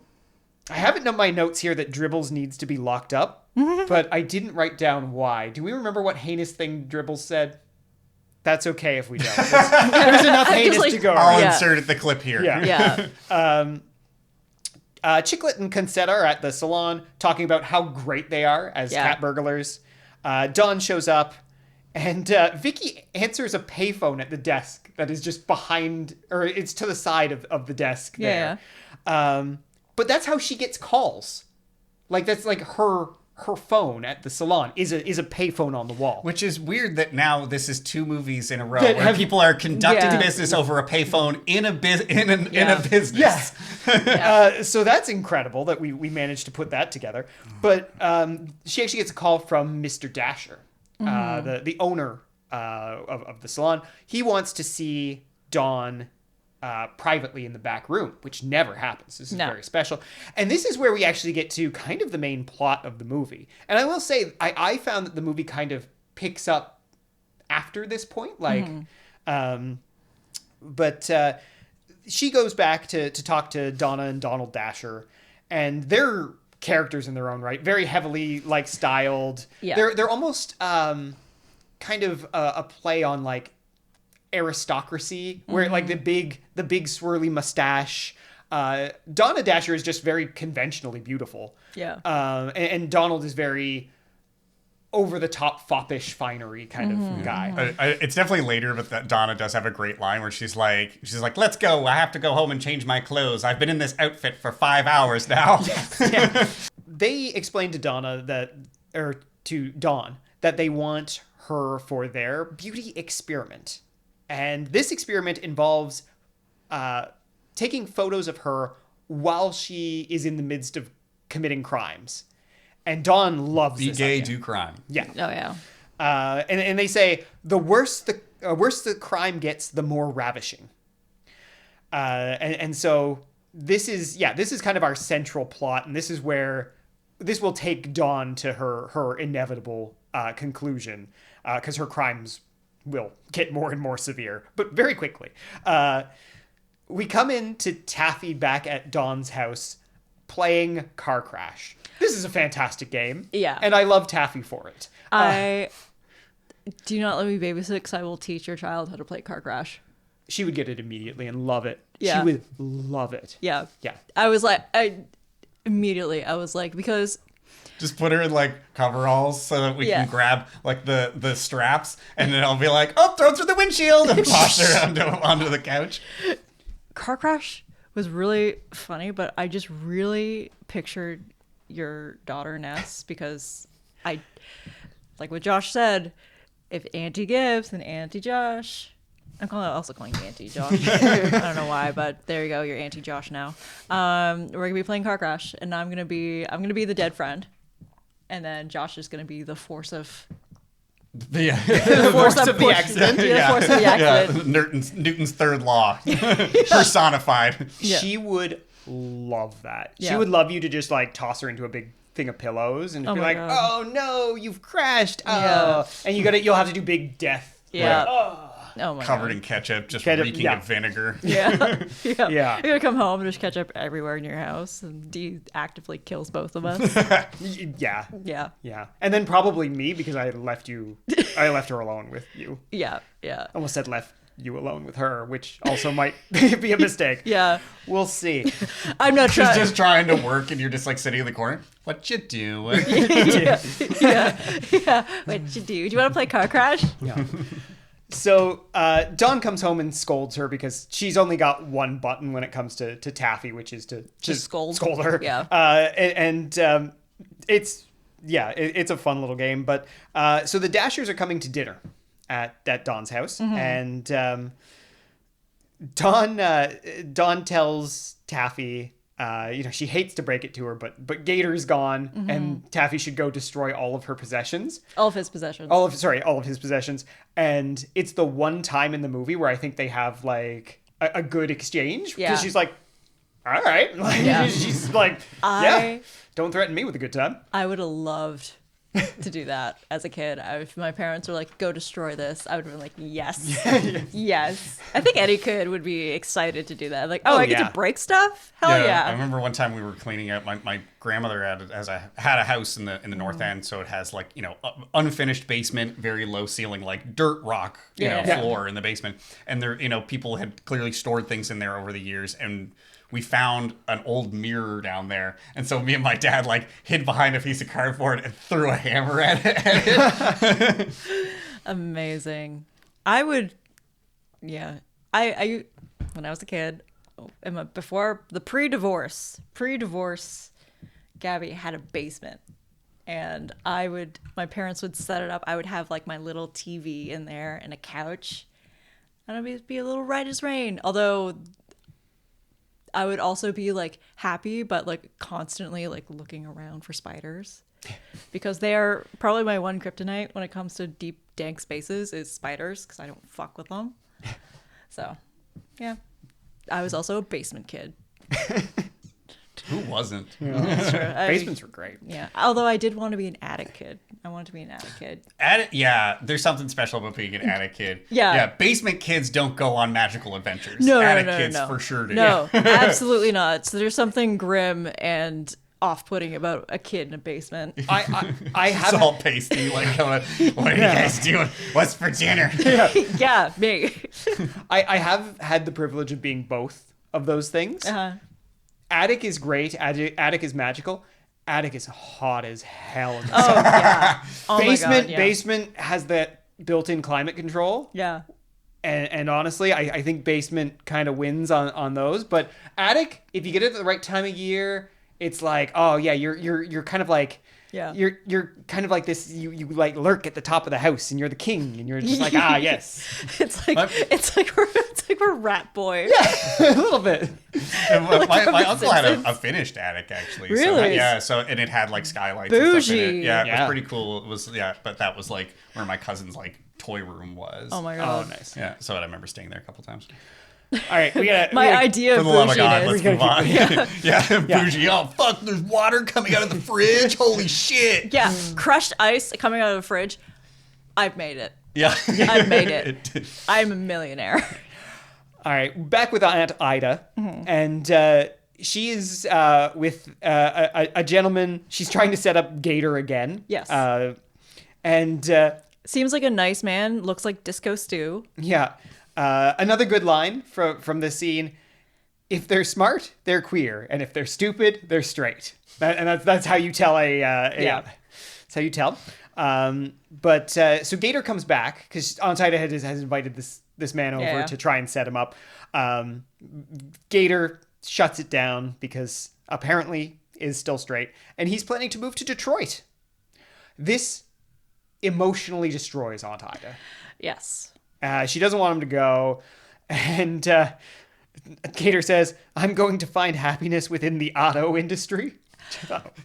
I have it in my notes here that Dribbles needs to be locked up, but I didn't write down why. Do we remember what heinous thing Dribbles said? That's okay if we don't. There's enough heinous to go. I'll insert the clip here. Yeah. Chicklet and Concetta are at the salon talking about how great they are as cat burglars. Dawn shows up, and Vicky answers a payphone at the desk that is just behind, or it's to the side of the desk there. But that's how she gets calls. Like, that's like her phone at the salon is a payphone on the wall. Which is weird that now this is 2 movies in a row where people are conducting business over a payphone in a business. Yeah. So that's incredible that we managed to put that together. But she actually gets a call from Mr. Dasher, the owner of the salon. He wants to see Dawn privately in the back room, which never happens. This is very special. And this is where we actually get to kind of the main plot of the movie. And I will say, I found that the movie kind of picks up after this point. But she goes back to talk to Donna and Donald Dasher, and they're characters in their own right, very heavily like styled. Yeah. They're almost kind of a play on like aristocracy, where like the big swirly mustache. Donna Dasher is just very conventionally beautiful. Yeah. And Donald is very over the top foppish finery kind of guy. It's definitely later, but that Donna does have a great line where she's like, "Let's go. I have to go home and change my clothes. I've been in this outfit for 5 hours now." They explain to Dawn that they want her for their beauty experiment. And this experiment involves taking photos of her while she is in the midst of committing crimes. And Dawn loves this Be gay, idea. do crime. Yeah. Oh, yeah. And they say the worse the crime gets, the more ravishing. And so this is kind of our central plot. And this is where this will take Dawn to her inevitable conclusion, because her crimes will get more and more severe, but very quickly. We come into Taffy back at Dawn's house playing Car Crash. This is a fantastic game. Yeah. And I love Taffy for it. Do not let me babysit, because I will teach your child how to play Car Crash. She would get it immediately and love it. Yeah. She would love it. Yeah. Yeah. I was like, because... Just put her in like coveralls so that we can grab like the straps, and then I'll be like, "Oh, throw through the windshield," and toss her onto the couch. Car Crash was really funny, but I just really pictured your daughter Ness, because I, like what Josh said, if Auntie Gibbs and Auntie Josh, also calling you Auntie Josh. I don't know why, but there you go. You're Auntie Josh now. We're gonna be playing Car Crash, and I'm gonna be the dead friend. And then Josh is going to be the force of the force of the accident. The force of the accident. Newton's third law personified. Yeah. She would love that. She would love you to just like toss her into a big thing of pillows and be like, God. "Oh no, you've crashed!" And you'll have to do big death. Yeah. Oh my covered God. in ketchup, just reeking of vinegar. Yeah. You're gonna come home and there's ketchup everywhere in your house, and Dee actively kills both of us. Yeah. And then probably me, because I left her alone with you. Yeah. Almost said left you alone with her, which also might be a mistake. Yeah. We'll see. I'm not trying. She's just trying to work, and you're just like sitting in the corner. What you doing? Yeah. What you do? Do you want to play Car Crash? Yeah. So Dawn comes home and scolds her because she's only got one button when it comes to Taffy, which is to scold her. Yeah. It's a fun little game. But so the Dashers are coming to dinner at Dawn's house, and Dawn tells Taffy, she hates to break it to her, but Gator's gone, and Taffy should go destroy all of her possessions. All of his possessions. All of his possessions. And it's the one time in the movie where I think they have like a good exchange. Yeah. Because she's like, all right. Like, Yeah. She's like, don't threaten me with a good time. I would have loved to do that as a kid. If my parents were like, go destroy this, I would have been like, yes. Yes. I think any kid would be excited to do that. Like, I get to break stuff? Hell yeah. I remember one time we were cleaning out, my grandmother had a house in the north end, so it has like, unfinished basement, very low ceiling, like dirt rock, floor in the basement. And there, people had clearly stored things in there over the years, and we found an old mirror down there. And so me and my dad like hid behind a piece of cardboard and threw a hammer at it. Amazing. I would, I when I was a kid, before the pre-divorce, Gabby had a basement. And my parents would set it up. I would have like my little TV in there and a couch. And it'd be a little right as rain. Although I would also be like happy, but like constantly like looking around for spiders, because they are probably my one kryptonite when it comes to deep, dank spaces is spiders, because I don't fuck with them. So, yeah, I was also a basement kid. Who wasn't? That's true. Basements were great. Yeah, although I did want to be an attic kid. I wanted to be an attic kid. There's something special about being an attic kid. Yeah, basement kids don't go on magical adventures. Attic kids for sure do. No, absolutely not. So there's something grim and off-putting about a kid in a basement. I have it's all pasty. Like, what are you guys doing? What's for dinner? Yeah, me. I have had the privilege of being both of those things. Attic is great. Attic is magical. Attic is hot as hell. Oh yeah. Oh basement. my God, yeah. Basement has that built-in climate control. Yeah. And honestly, I think basement kind of wins on those. But attic, if you get it at the right time of year, it's like, oh yeah, you're kind of like. Yeah. You're kind of like this. You like lurk at the top of the house, and you're the king, and you're just like, yes. It's like we're rat boy. Yeah, a little bit. My uncle had a finished attic actually. Really? So and it had like skylights. Bougie. And stuff in it. Yeah, it was pretty cool. It was but that was like where my cousin's like toy room was. Oh my God. Oh, nice. Yeah, so I remember staying there a couple times. All right, idea for of the love of God, bouginess. let's move on. Bougie. Oh fuck, there's water coming out of the fridge. Holy shit. Yeah, crushed ice coming out of the fridge. I've made it. Yeah, I've made it. I'm a millionaire. All right, back with Aunt Ida, and she is with a gentleman. She's trying to set up Gator again. Yes. And seems like a nice man. Looks like Disco Stew. Yeah. Another good line from this scene: if they're smart, they're queer, and if they're stupid, they're straight. That's how you tell that's how you tell. So Gator comes back because Aunt Ida has invited this man over to try and set him up. Gator shuts it down because apparently is still straight, and he's planning to move to Detroit. This emotionally destroys Aunt Ida. Yes. She doesn't want him to go. And Gator says, I'm going to find happiness within the auto industry.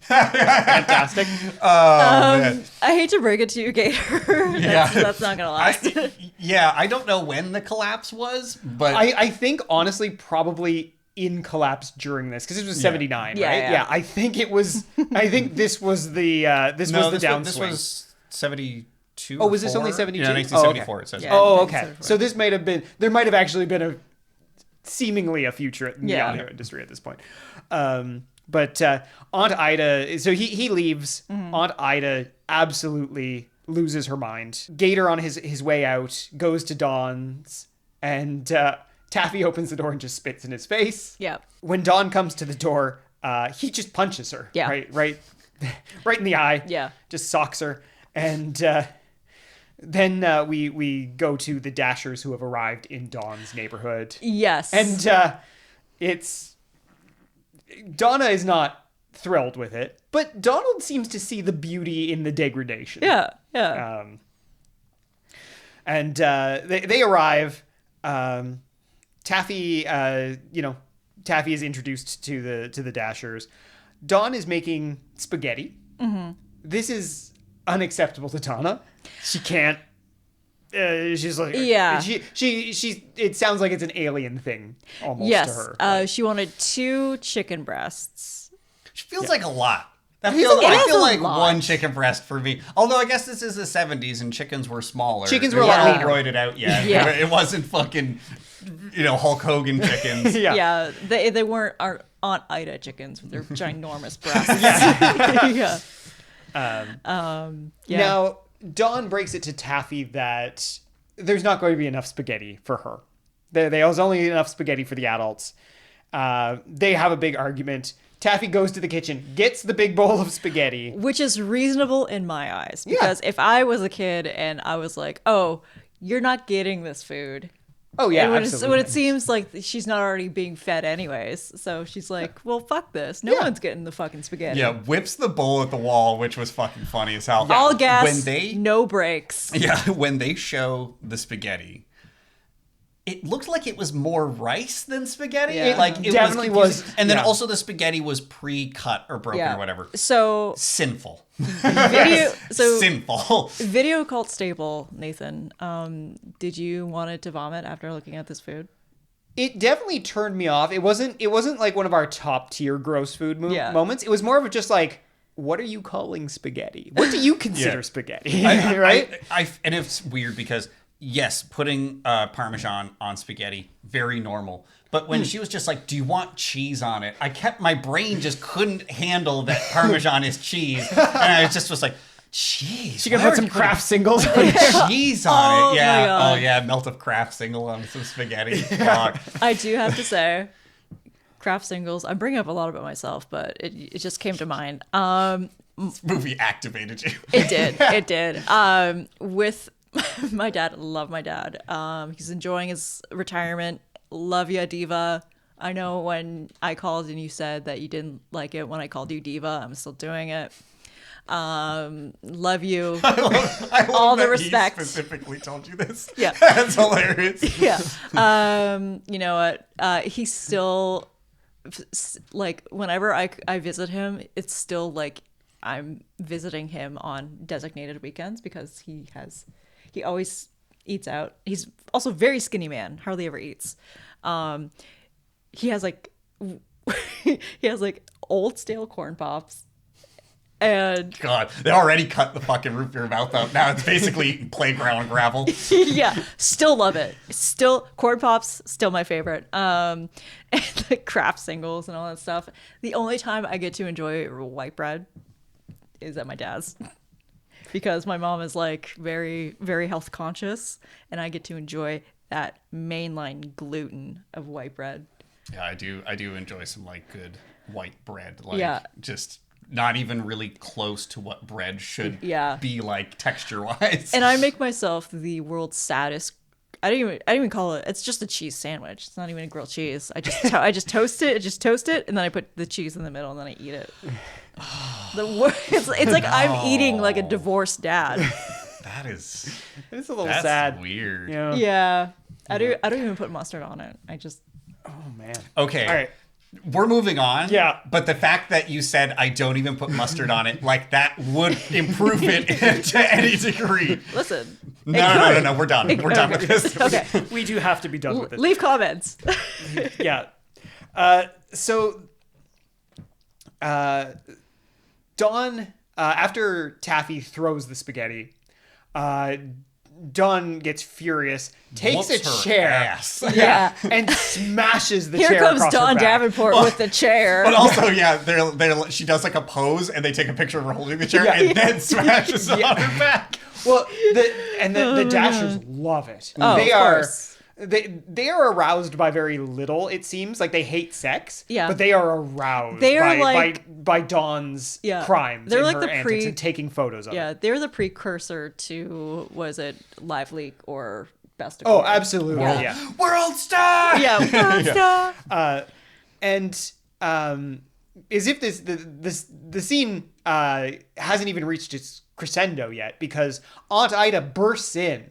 Fantastic. Man. I hate to break it to you, Gator. That's not going to last. I don't know when the collapse was, but I think, honestly, probably in collapse during this, because this was 79, right? Yeah, I think it was, I think this was the downswing. This was 72. Oh, was this only 72? Yeah, 1974 it says. Yeah. Oh, okay. So there might have actually been seemingly a future in the audio industry at this point. But Aunt Ida, so he leaves. Aunt Ida absolutely loses her mind. Gator on his way out goes to Dawn's, and Taffy opens the door and just spits in his face. Yeah. When Dawn comes to the door, he just punches her. Yeah. Right in the eye. Yeah. Just socks her. And Then we go to the Dashers who have arrived in Dawn's neighborhood. Yes. And it's... Donna is not thrilled with it, but Donald seems to see the beauty in the degradation. Yeah. And they arrive. Taffy, Taffy is introduced to the Dashers. Dawn is making spaghetti. Mm-hmm. This is unacceptable to Donna. She can't. She's like, yeah. She. It sounds like it's an alien thing almost to her. Yes. She wanted 2 chicken breasts. Which feels like a lot. I It feel is like a lot. 1 chicken breast for me. Although I guess this is the 70s and chickens were smaller. Chickens They were a lot weren't leaner. roided out yet. Yeah. It wasn't fucking, Hulk Hogan chickens. Yeah. They weren't our Aunt Ida chickens with their ginormous breasts. Yeah. Now, Dawn breaks it to Taffy that there's not going to be enough spaghetti for her. There's only enough spaghetti for the adults. They have a big argument. Taffy goes to the kitchen, gets the big bowl of spaghetti. Which is reasonable in my eyes. Because if I was a kid and I was like, oh, you're not getting this food. Oh, yeah, when absolutely. it seems like she's not already being fed anyways. So she's like, well, fuck this. No one's getting the fucking spaghetti. Yeah, whips the bowl at the wall, which was fucking funny as hell. All gas, when they, no brakes. Yeah, when they show the spaghetti, it looked like it was more rice than spaghetti. Yeah. Like it Definitely was, was. and then Yeah. also the spaghetti was pre-cut or broken or whatever. So Sinful. Sinful. Sinful. Video cult staple, Nathan. Did you want it to vomit after looking at this food? It definitely turned me off. It wasn't like one of our top tier gross food moments. It was more of just like, what are you calling spaghetti? What do you consider spaghetti? Right? And it's weird because yes, putting Parmesan on spaghetti, very normal. But when she was just like, do you want cheese on it? My brain just couldn't handle that Parmesan is cheese. And I was like, cheese? She can put some Kraft singles on it. Cheese on it. Yeah. my God. Oh, yeah. Melt of Kraft single on some spaghetti. Fuck. I do have to say, Kraft singles, I'm bringing up a lot about myself, but it just came to mind. This movie activated you. It did. With my dad, love my dad. He's enjoying his retirement. Love ya, Diva. I know when I called and you said that you didn't like it when I called you Diva. I'm still doing it. Love you. I love All the that respect. He specifically told you this. Yeah. That's hilarious. Yeah. You know what? He's still like whenever I visit him, it's still like I'm visiting him on designated weekends because he always eats out. He's also a very skinny man, hardly ever eats. He has like old stale corn pops. And God, they already cut the fucking roof of your mouth out. Now it's basically playground gravel. Yeah, still love it. Still corn pops, still my favorite. And the Kraft singles and all that stuff. The only time I get to enjoy white bread is at my dad's. Because my mom is like very, very health conscious, and I get to enjoy that mainline gluten of white bread. Yeah, I do enjoy some like good white bread. Like just not even really close to what bread should be like texture wise. And I make myself the world's saddest. I don't even call it. It's just a cheese sandwich. It's not even a grilled cheese. I just toast it, and then I put the cheese in the middle, and then I eat it. It's like I'm eating like a divorced dad. It's a little sad. Weird. Yeah. I don't even put mustard on it. I just. Oh man. Okay. All right. We're moving on. Yeah. But the fact that you said I don't even put mustard on it, like that would improve it to any degree. Listen. No. We're done. We're done with this. Okay. We do have to be done with it. Leave comments. Yeah. So Dawn, after Taffy throws the spaghetti, Dawn gets furious, takes Whoops a her chair, ass. Yeah. and smashes the Here chair comes across her Dawn back. Davenport with the chair. But also, she does like a pose, and they take a picture of her holding the chair, and then smashes it on her back. Well, the Dashers love it. Oh, They of are. course. they are aroused by very little. It seems like they hate sex, but they are aroused by Dawn's crimes. They're in like her the antics and taking photos of it. Yeah, they're the precursor to, was it Live Leak or Best of Oh, Year? absolutely. Yeah. World star. Yeah, World Star. And as if the scene hasn't even reached its crescendo yet, because Aunt Ida bursts in,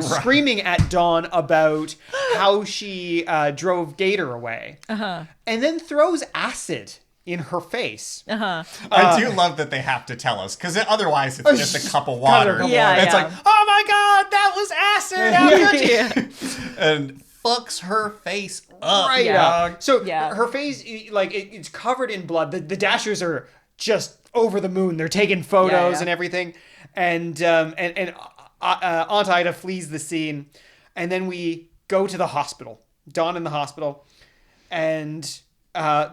screaming at Dawn about how she drove Gator away, and then throws acid in her face. I do love that they have to tell us, because otherwise it's just a cup of water. Yeah, it's like, oh my god, that was acid out your and fucks her face up. Right. Dog. So her face, like, it's covered in blood. The Dashers are just over the moon. They're taking photos and everything. And Aunt Ida flees the scene. And then we go to the hospital. Dawn in the hospital. And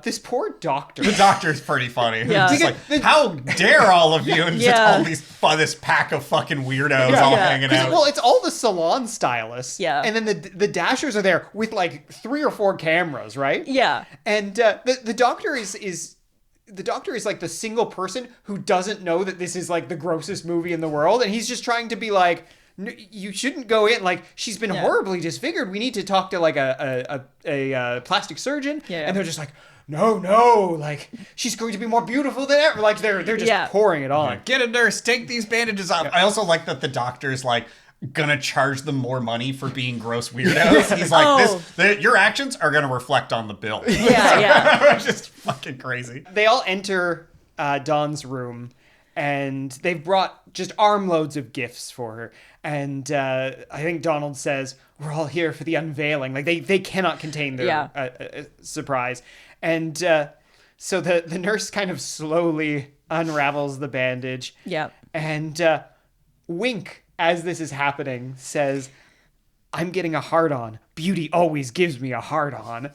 this poor doctor. The doctor's pretty funny. Yeah. It's like, how dare all of you, and just all this pack of fucking weirdos all hanging out. Well, it's all the salon stylists. Yeah. And then the Dashers are there with like 3 or 4 cameras, right? Yeah. And the doctor is the doctor is like the single person who doesn't know that this is like the grossest movie in the world, and he's just trying to be like, you shouldn't go in. Like, she's been horribly disfigured. We need to talk to like a plastic surgeon. Yeah. And they're just like, no, like, she's going to be more beautiful than ever. Like, they're just pouring it on. Get a nurse, take these bandages off. I also like that the doctor's like gonna charge them more money for being gross weirdos. He's like, your actions are gonna reflect on the bill. Yeah. Just fucking crazy. They all enter Dawn's room, and they've brought just armloads of gifts for her. And I think Donald says, we're all here for the unveiling. Like, they cannot contain their surprise. And so the nurse kind of slowly unravels the bandage. Yeah. And Wink, as this is happening, says, I'm getting a hard-on. Beauty always gives me a hard-on.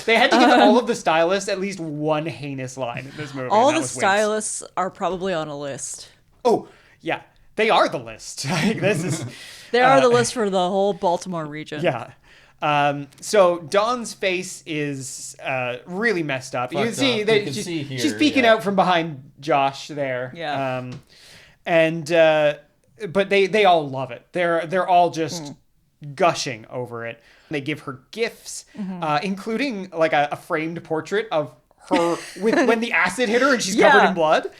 They had to give all of the stylists at least one heinous line in this movie. All the stylists are probably on a list. Oh, yeah. They are the list. Like, this is... They are the list for the whole Baltimore region. Yeah. So Dawn's face is really messed up. You can see that she's peeking out from behind Josh there. Yeah. But they all love it. They're all just gushing over it. They give her gifts, including like a framed portrait of her when the acid hit her and she's covered in blood.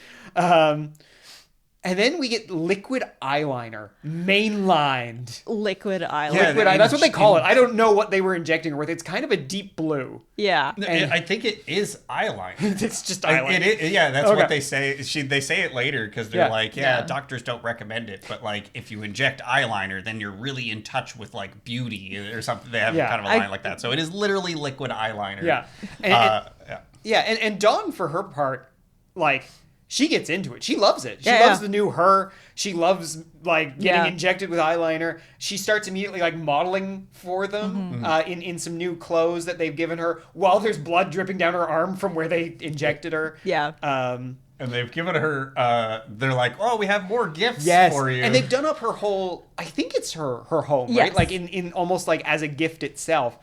And then we get liquid eyeliner, mainlined. Liquid eyeliner. Yeah, liquid eyeliner. That's what they call it. I don't know what they were injecting her with. It's kind of a deep blue. Yeah. And I think it is eyeliner. It's just eyeliner. That's what they say. They say it later because they're like, doctors don't recommend it, but like if you inject eyeliner, then you're really in touch with like beauty or something. They have kind of a line like that. So it is literally liquid eyeliner. Yeah. And Dawn, for her part, like, she gets into it. She loves it. She loves the new her. She loves like getting injected with eyeliner. She starts immediately like modeling for them in some new clothes that they've given her while there's blood dripping down her arm from where they injected her. Yeah. And they've given her, they're like, oh, we have more gifts for you. And they've done up her whole, I think it's her home, right? Like in almost like as a gift itself.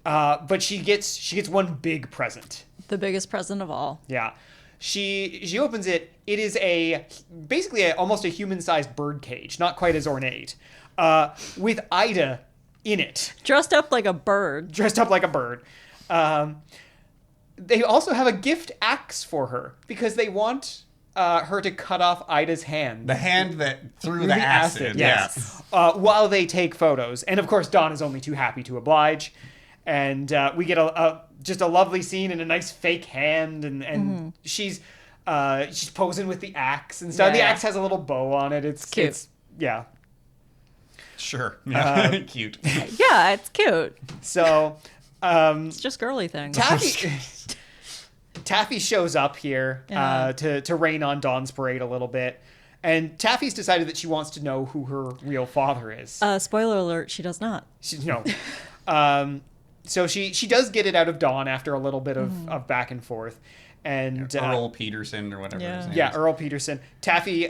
But she gets one big present. The biggest present of all. Yeah. She opens it. It is basically almost a human-sized bird cage, not quite as ornate, with Ida in it. Dressed up like a bird. They also have a gift axe for her because they want her to cut off Ida's hand. The hand that threw the acid. Yes. While they take photos. And of course, Dawn is only too happy to oblige. And we get just a lovely scene and a nice fake hand, and she's posing with the axe and stuff. The axe has a little bow on it. It's cute. Sure. Cute. Yeah, it's cute. So it's just girly things. Taffy shows up here to rain on Dawn's parade a little bit. And Taffy's decided that she wants to know who her real father is. Spoiler alert, she does not. So she does get it out of Dawn after a little bit of back and forth. And Earl Peterson or whatever his name is. Earl Peterson. Taffy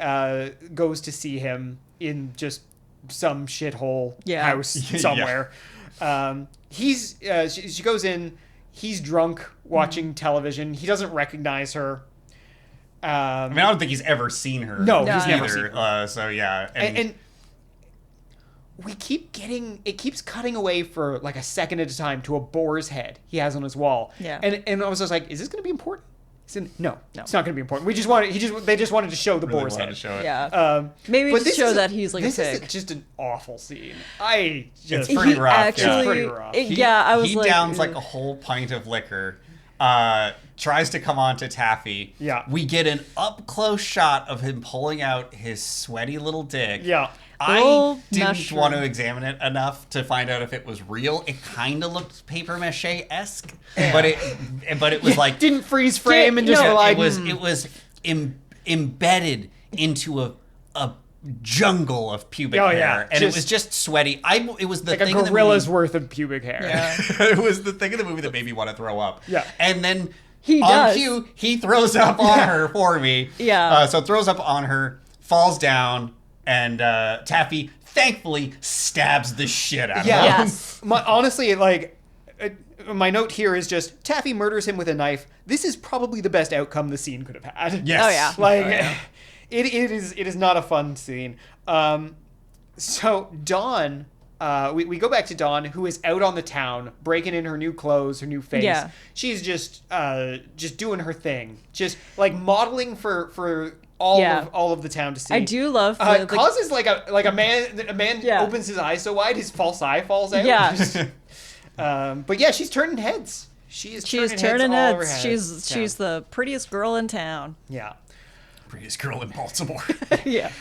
goes to see him in just some shithole Yeah. house somewhere. She goes in. He's drunk watching television. He doesn't recognize her. I mean, I don't think he's ever seen her. No, he's never either. seen her. So yeah, And we keep getting, it keeps cutting away for like a second at a time to a boar's head he has on his wall. Yeah. And I was just like, is this going to be important? He said, no, it's not going to be important. They just wanted to show the really boar's wanted head. to show it. Yeah. Maybe but to this show is that he's like a this pig. is just an awful scene. It's pretty rough. Actually, It's pretty rough. I was he like, downs like a whole pint of liquor. Tries to come on to Taffy. Yeah. We get an up close shot of him pulling out his sweaty little dick. Yeah. I didn't mushroom. want to examine it enough to find out if it was real. It kind of looked paper mache esque, but it was like Didn't freeze frame and just no, were like, it was embedded into a jungle of pubic Oh, hair, yeah. and it was just sweaty. It was the like thing a in the gorilla's movie- worth of pubic hair. Yeah. it was the thing in the movie that made me want to throw up. Yeah. And then He on does. cue, he throws up on her for me. Yeah. So throws up on her, falls down, and Taffy thankfully stabs the shit out of Yeah. him. Yes. Honestly, like, my note here is just Taffy murders him with a knife. This is probably the best outcome the scene could have had. Yes. Oh, yeah. Like, it is not a fun scene. So Dawn, we go back to Dawn, who is out on the town, breaking in her new clothes, her new face. Yeah. She's just doing her thing, just like modeling for all of the town to see. I do love causes like a man Yeah. opens his eyes so wide his false eye falls out. Yeah. But yeah, she's turning heads. She's turning all over heads. heads. She's the prettiest girl in town. Yeah. Prettiest girl in Baltimore. Yeah.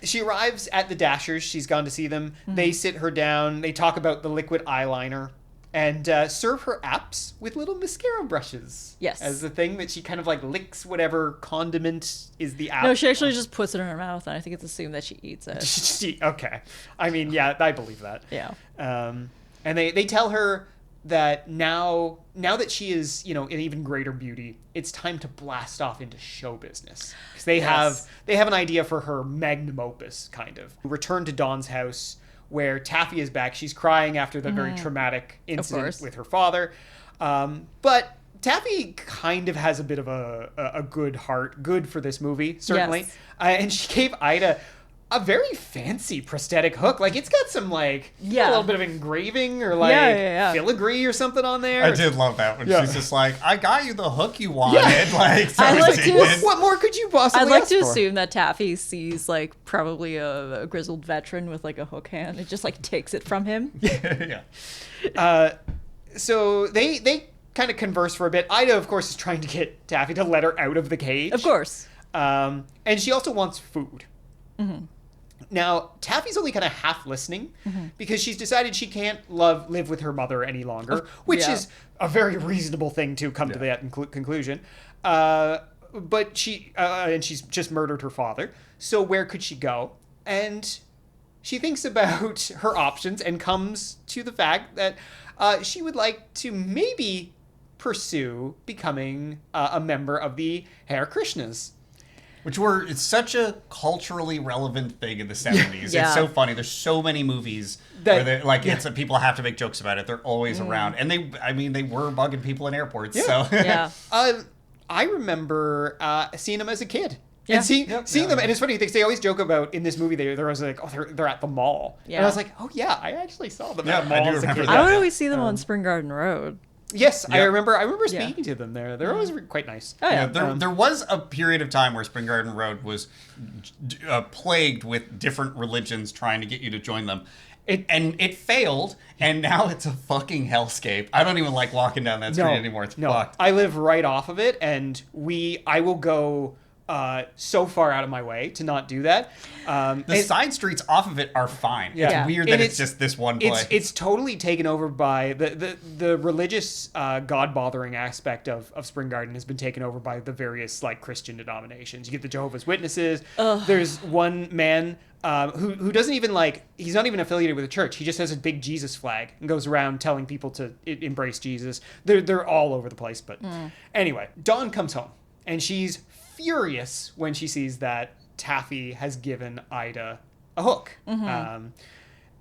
She arrives at the Dashers. She's gone to see them. They sit her down. They talk about the liquid eyeliner and serve her apps with little mascara brushes. Yes. As the thing that she kind of like licks whatever condiment is the app. No, she actually just puts it in her mouth, and I think it's assumed that she eats it. Okay. I mean, yeah, I believe that. Yeah. And they tell her that now that she is, an even greater beauty, it's time to blast off into show business. Because they have an idea for her magnum opus, kind of. Return to Dawn's house, where Taffy is back. She's crying after the very traumatic incident with her father. But Taffy kind of has a bit of a good heart, good for this movie, certainly. Yes. And she gave Ida a very fancy prosthetic hook. Like, it's got some, a little bit of engraving or, filigree or something on there. I did love that when she's just like, I got you the hook you wanted. Yeah. Like, so I like to- indignant. What more could you possibly I'd like ask to for? assume that Taffy sees, probably a grizzled veteran with, a hook hand. It just, takes it from him. Yeah. So they kind of converse for a bit. Ida, of course, is trying to get Taffy to let her out of the cage. Of course. And she also wants food. Mm-hmm. Now, Taffy's only kind of half listening because she's decided she can't live with her mother any longer, which is a very reasonable thing to come to that conclusion. But she's just murdered her father. So where could she go? And she thinks about her options and comes to the fact that she would like to maybe pursue becoming a member of the Hare Krishnas. It's such a culturally relevant thing in the 70s. Yeah. It's so funny. There's so many movies where people have to make jokes about it. They're always around. And they were bugging people in airports. So Yeah. I remember seeing them as a kid. Yeah. And seeing them, and it's funny, they always joke about, in this movie, they're always like, they're at the mall. Yeah. And I was like, oh yeah, I actually saw them Yeah, at the mall I do as a remember kid. that. I would always see them on Spring Garden Road. Yes, Yeah. I remember speaking to them there. They're always quite nice. Oh, yeah. There was a period of time where Spring Garden Road was plagued with different religions trying to get you to join them. It failed, and now it's a fucking hellscape. I don't even like walking down that street anymore. It's fucked. I live right off of it, and I will go so far out of my way to not do that. The side streets off of it are fine. Yeah. It's weird And that it's just this one place. It's totally taken over by the religious God-bothering aspect of Spring Garden has been taken over by the various Christian denominations. You get the Jehovah's Witnesses. There's one man who doesn't even he's not even affiliated with a church. He just has a big Jesus flag and goes around telling people to embrace Jesus. They're all over the place. But anyway, Dawn comes home and she's furious when she sees that Taffy has given Ida a hook.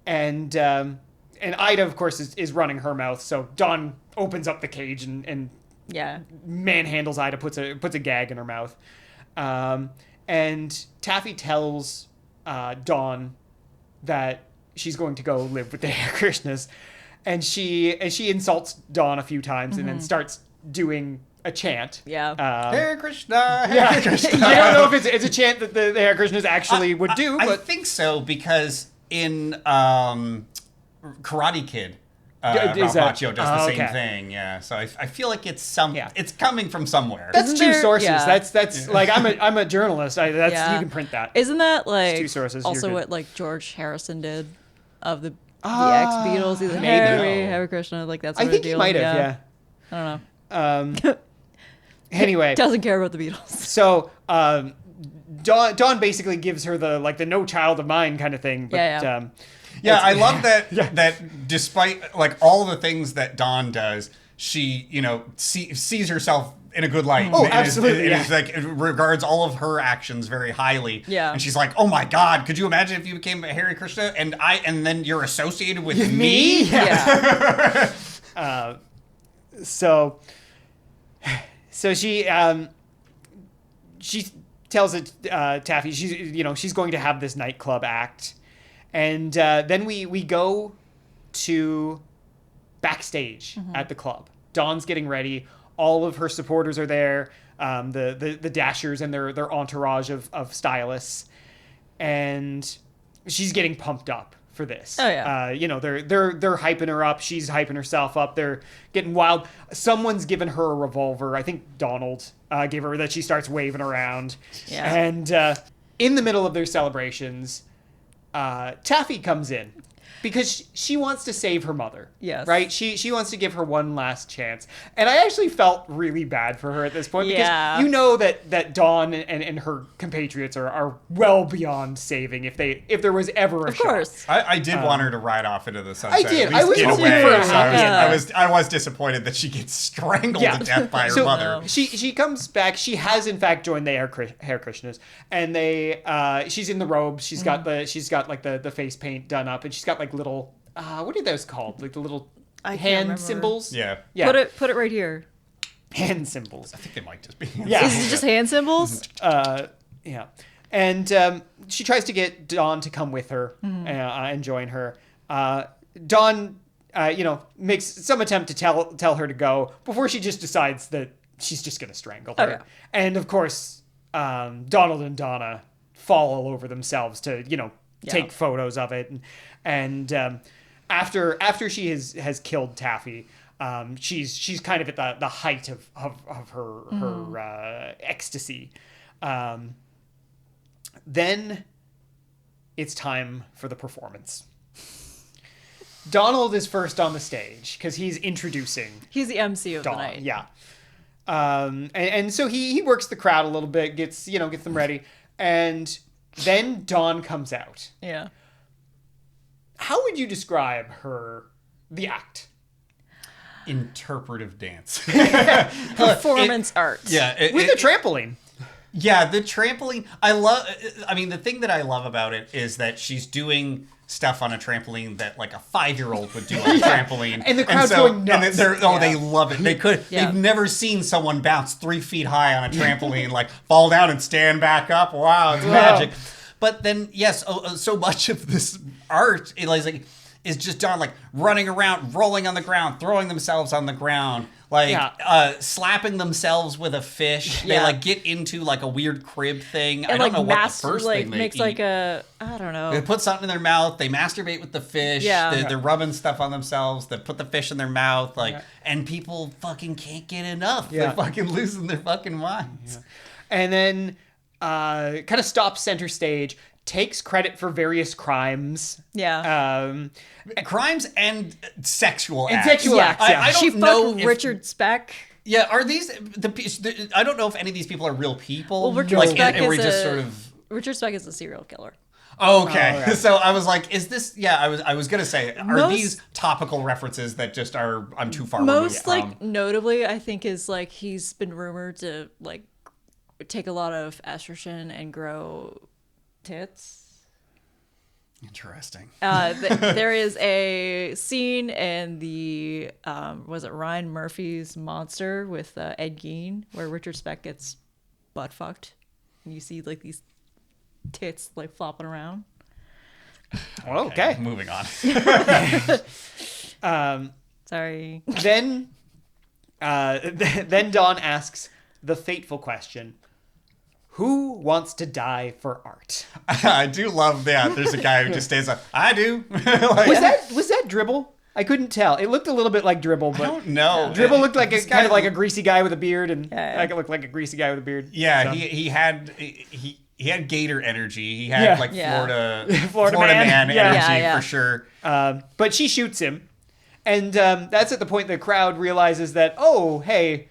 And Ida, of course, is running her mouth. So Dawn opens up the cage and manhandles Ida, puts a gag in her mouth. And Taffy tells Dawn that she's going to go live with the Hare Krishnas, and she insults Dawn a few times and then starts doing a chant. Hare Krishna, Hare Krishna. I don't know if it's a chant that the Hare Krishnas actually would do, but I think so, because in Karate Kid, Ralph Macchio does the same thing. Yeah, so I feel like it's it's coming from somewhere. That's two sources. That's like I'm a journalist. You can print that. Isn't that like two sources? Also what like George Harrison did of the ex Beatles? He's like Hare Krishna, like that's. I think he might have. Yeah. I don't know. Anyway, doesn't care about the Beatles. So Dawn basically gives her the no child of mine kind of thing. But, I love that that despite like all the things that Dawn does, she sees herself in a good light. Oh, absolutely. It is like it regards all of her actions very highly. Yeah. And she's like, oh my God, could you imagine if you became a Hare Krishna and then you're associated with me? Yeah. So she tells Taffy she's going to have this nightclub act, and then we go to backstage at the club. Dawn's getting ready. All of her supporters are there. The Dashers and their entourage of stylists, and she's getting pumped up for this. Oh yeah. They're hyping her up. She's hyping herself up. They're getting wild. Someone's given her a revolver. I think Donald gave her that. She starts waving around. Yeah. And in the middle of their celebrations, Taffy comes in because she wants to save her mother. Yes. Right? She wants to give her one last chance. And I actually felt really bad for her at this point because that Dawn and her compatriots are well beyond saving if there was ever a shot. Of course. I did want her to ride off into the sunset. I did. At least I was in a way. hoping for So I was disappointed that she gets strangled to death by her mother. She comes back. She has in fact joined the Hare Krishnas, and she's in the robe. She's got the face paint done up, and she's got like little what are those called? Like the little hand symbols? Yeah. Put it right here. Hand symbols. I think they might just be. Yeah. Is it just hand symbols? Yeah. And she tries to get Dawn to come with her and join her. Dawn, makes some attempt to tell her to go before she just decides that she's just going to strangle her. Oh, yeah. And of course, Donald and Donna fall all over themselves to, take photos of it. And after she has killed Taffy, she's kind of at the height of her ecstasy. Then it's time for the performance. Donald is first on the stage because he's introducing. He's the MC of Dawn. the night. Yeah. And so he works the crowd a little bit, gets them ready, and then Dawn comes out. Yeah. How would you describe the act? Interpretive dance. Performance art. Yeah. With a trampoline. Yeah, the trampoline. The thing that I love about it is that she's doing stuff on a trampoline that like a 5-year-old would do on a trampoline. And the crowd's going nuts. And they love it. They've never seen someone bounce 3 feet high on a trampoline, like fall down and stand back up. Wow, it's magic. But then, yes, so much of this art is just done like running around, rolling on the ground, throwing themselves on the ground, slapping themselves with a fish. Yeah. They like get into like a weird crib thing. And I don't know what the first thing they makes eat. like a, I don't know. They put something in their mouth. They masturbate with the fish. Yeah. They're rubbing stuff on themselves. They put the fish in their mouth. And people fucking can't get enough. Yeah. They're fucking losing their fucking minds. Yeah. And then kind of stops center stage, takes credit for various crimes. Yeah. Crimes and sexual acts. And sexual acts, yeah. I don't she know fucked if, Richard Speck. Yeah, are these I don't know if any of these people are real people. Well, Richard Speck Richard Speck is a serial killer. Oh, okay. So I was like, is this? Yeah, I was gonna say, are these topical references that just are? I'm too far removed from. Notably, I think is like he's been rumored to like take a lot of estrogen and grow tits. Interesting. There is a scene in the was it Ryan Murphy's Monster with Ed Gein where Richard Speck gets butt fucked, and you see like these tits like flopping around. Okay. Moving on. Sorry. Then Dawn asks the fateful question: who wants to die for art? I do love that. There's a guy who just stays up. I do. Was that Dribble? I couldn't tell. It looked a little bit like Dribble, but I don't know. Dribble looked like This kind of guy- like a greasy guy with a beard, and Yeah. I could look like a greasy guy with a beard. Yeah, So. he had Gator energy. He had like Yeah. Florida man. man Yeah. energy Yeah. for sure. But she shoots him. And that's at the point the crowd realizes that, oh, hey,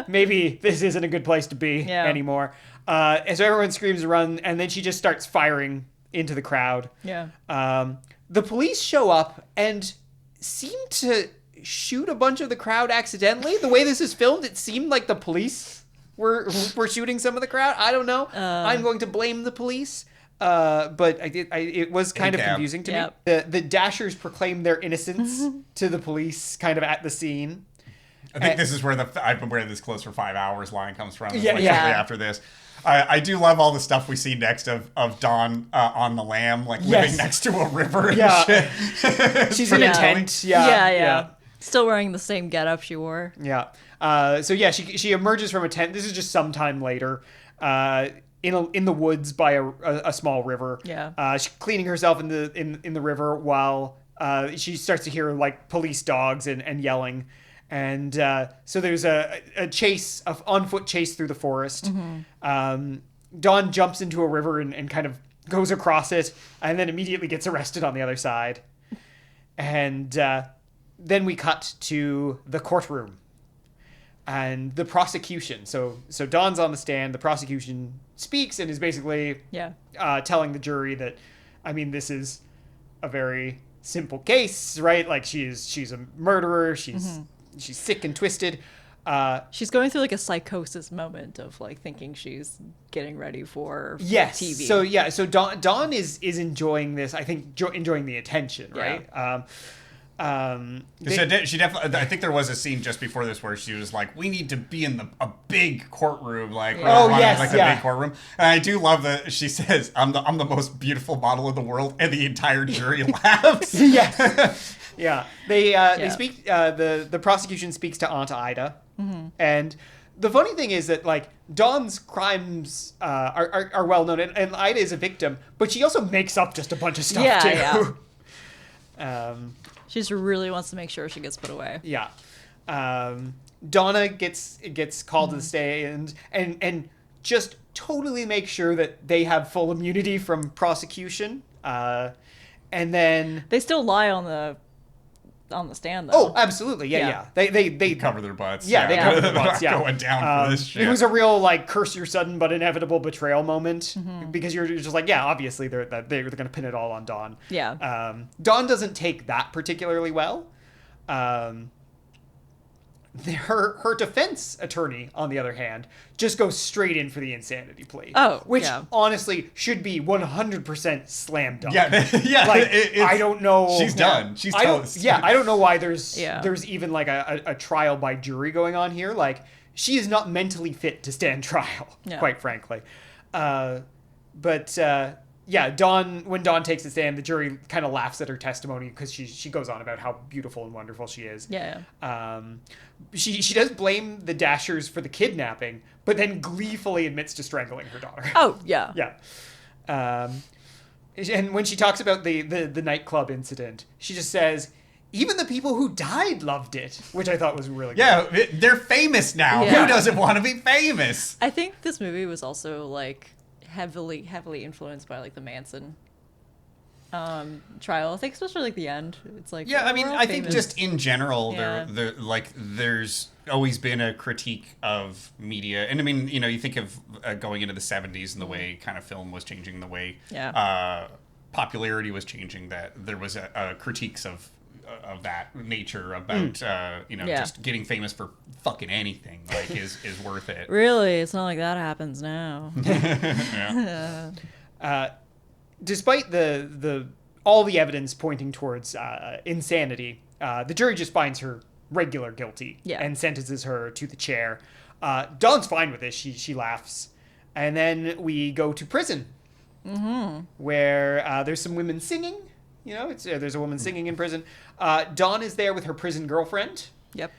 maybe this isn't a good place to be anymore. And so everyone screams run, and then she just starts firing into the crowd. Yeah. The police show up and seem to shoot a bunch of the crowd accidentally. The way this is filmed, it seemed like the police were shooting some of the crowd. I don't know. I'm going to blame the police. But it was kind of confusing to me. The Dashers proclaim their innocence to the police kind of at the scene. I think this is where I've been wearing this clothes for 5 hours line comes from. It's Yeah. like Yeah. shortly after this. I do love all the stuff we see next of Dawn on the lam, like living next to a river and shit. She's in a tent. Yeah. Still wearing the same getup she wore. Yeah. So yeah, she emerges from a tent. This is just sometime later. In the woods by a small river. Yeah. She's cleaning herself in the river while she starts to hear like police dogs and yelling. And so there's a on foot chase through the forest. Dawn jumps into a river and kind of goes across it, and then immediately gets arrested on the other side. And then we cut to the courtroom and the prosecution. So Dawn's on the stand. The prosecution speaks and is basically telling the jury that, I mean, this is a very simple case, right? Like she's a murderer. She's sick and twisted. She's going through like a psychosis moment of like thinking she's getting ready for TV. So Dawn is enjoying this. I think enjoying the attention, right? She definitely. I think there was a scene just before this where she was like, "We need to be in a big courtroom, like the big courtroom." And I do love that she says, "I'm the most beautiful model in the world," and the entire jury laughs. Yeah. They speak. The prosecution speaks to Aunt Ida, and the funny thing is that like Dawn's crimes are well known, and Ida is a victim, but she also makes up just a bunch of stuff too. She just really wants to make sure she gets put away. Yeah. Donna gets called to the stand and just totally make sure that they have full immunity from prosecution. And then they still lie on the stand though. Oh, absolutely. Yeah. They cover their butts. Yeah, they cover their butts. Yeah. Going down for this shit. It was a real like curse your sudden but inevitable betrayal moment because you're just like, yeah, obviously they're going to pin it all on Dawn. Yeah. Dawn doesn't take that particularly well. Her defense attorney, on the other hand, just goes straight in for the insanity plea. Which honestly should be 100% slam dunk. Yeah. Like, I don't know. She's done. She's toast. I don't know why there's even like a trial by jury going on here. Like, she is not mentally fit to stand trial, quite frankly. When Dawn takes the stand, the jury kind of laughs at her testimony because she goes on about how beautiful and wonderful she is. She does blame the Dashers for the kidnapping, but then gleefully admits to strangling her daughter. Oh, yeah. Yeah. And when she talks about the nightclub incident, she just says, even the people who died loved it, which I thought was really good. Yeah, they're famous now. Yeah. Who doesn't want to be famous? I think this movie was also like heavily influenced by like the Manson trial. I think especially like the end. It's like I think just in general, there's always been a critique of media, and I mean, you think of going into the 70s and the way kind of film was changing, the way popularity was changing. That there was a critiques of that nature about just getting famous for fucking anything is worth it. Really, it's not like that happens now. Despite the all the evidence pointing towards insanity, the jury just finds her regular guilty and sentences her to the chair. Dawn's fine with this. She laughs. And then we go to prison, where there's some women singing. You know, there's a woman singing in prison. Dawn is there with her prison girlfriend. Yep.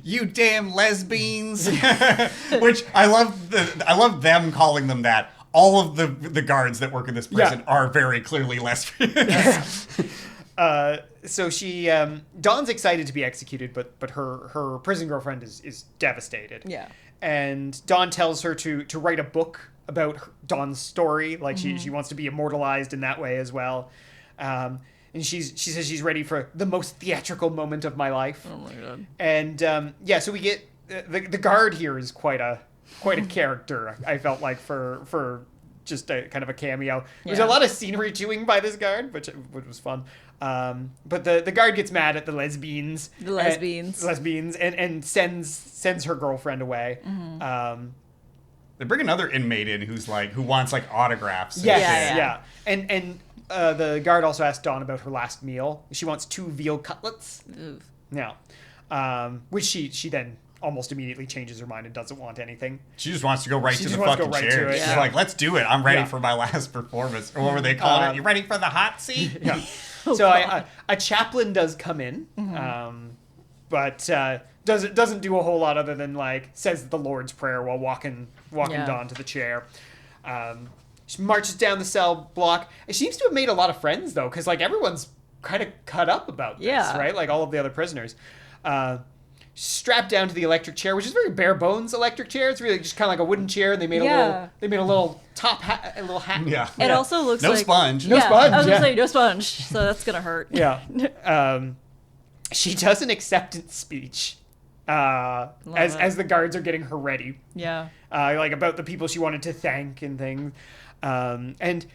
You damn lesbians. Which I love them calling them that. All of the guards that work in this prison are very clearly lesbians. So she Dawn's excited to be executed, but her prison girlfriend is devastated. Yeah. And Dawn tells her to write a book about Dawn's story. Like she wants to be immortalized in that way as well. And she says she's ready for the most theatrical moment of my life. Oh my god. And so we get the guard here is quite a character. I felt like for just a kind of a cameo. There's a lot of scenery chewing by this guard, which was fun. But the guard gets mad at the lesbians. And sends her girlfriend away. They bring another inmate in who wants like autographs. Yeah. And the guard also asked Dawn about her last meal. She wants 2 veal cutlets. Oof. Yeah. Which she then almost immediately changes her mind and doesn't want anything. She just wants to go right to the fucking chair. She's like, let's do it. I'm ready for my last performance. Or what were they calling it? You ready for the hot seat? Yeah. So a chaplain does come in, but doesn't do a whole lot other than like says the Lord's Prayer while walking Dawn to the chair. She marches down the cell block. She seems to have made a lot of friends though, because like everyone's kind of cut up about this, right? Like all of the other prisoners. Strapped down to the electric chair, which is very bare bones electric chair. It's really just kind of like a wooden chair, and they made a little top hat, a little hat. Yeah. It also looks no like sponge. No sponge. I was gonna say no sponge, so that's gonna hurt. Yeah. She does an acceptance speech as the guards are getting her ready. Yeah. Like about the people she wanted to thank and things. And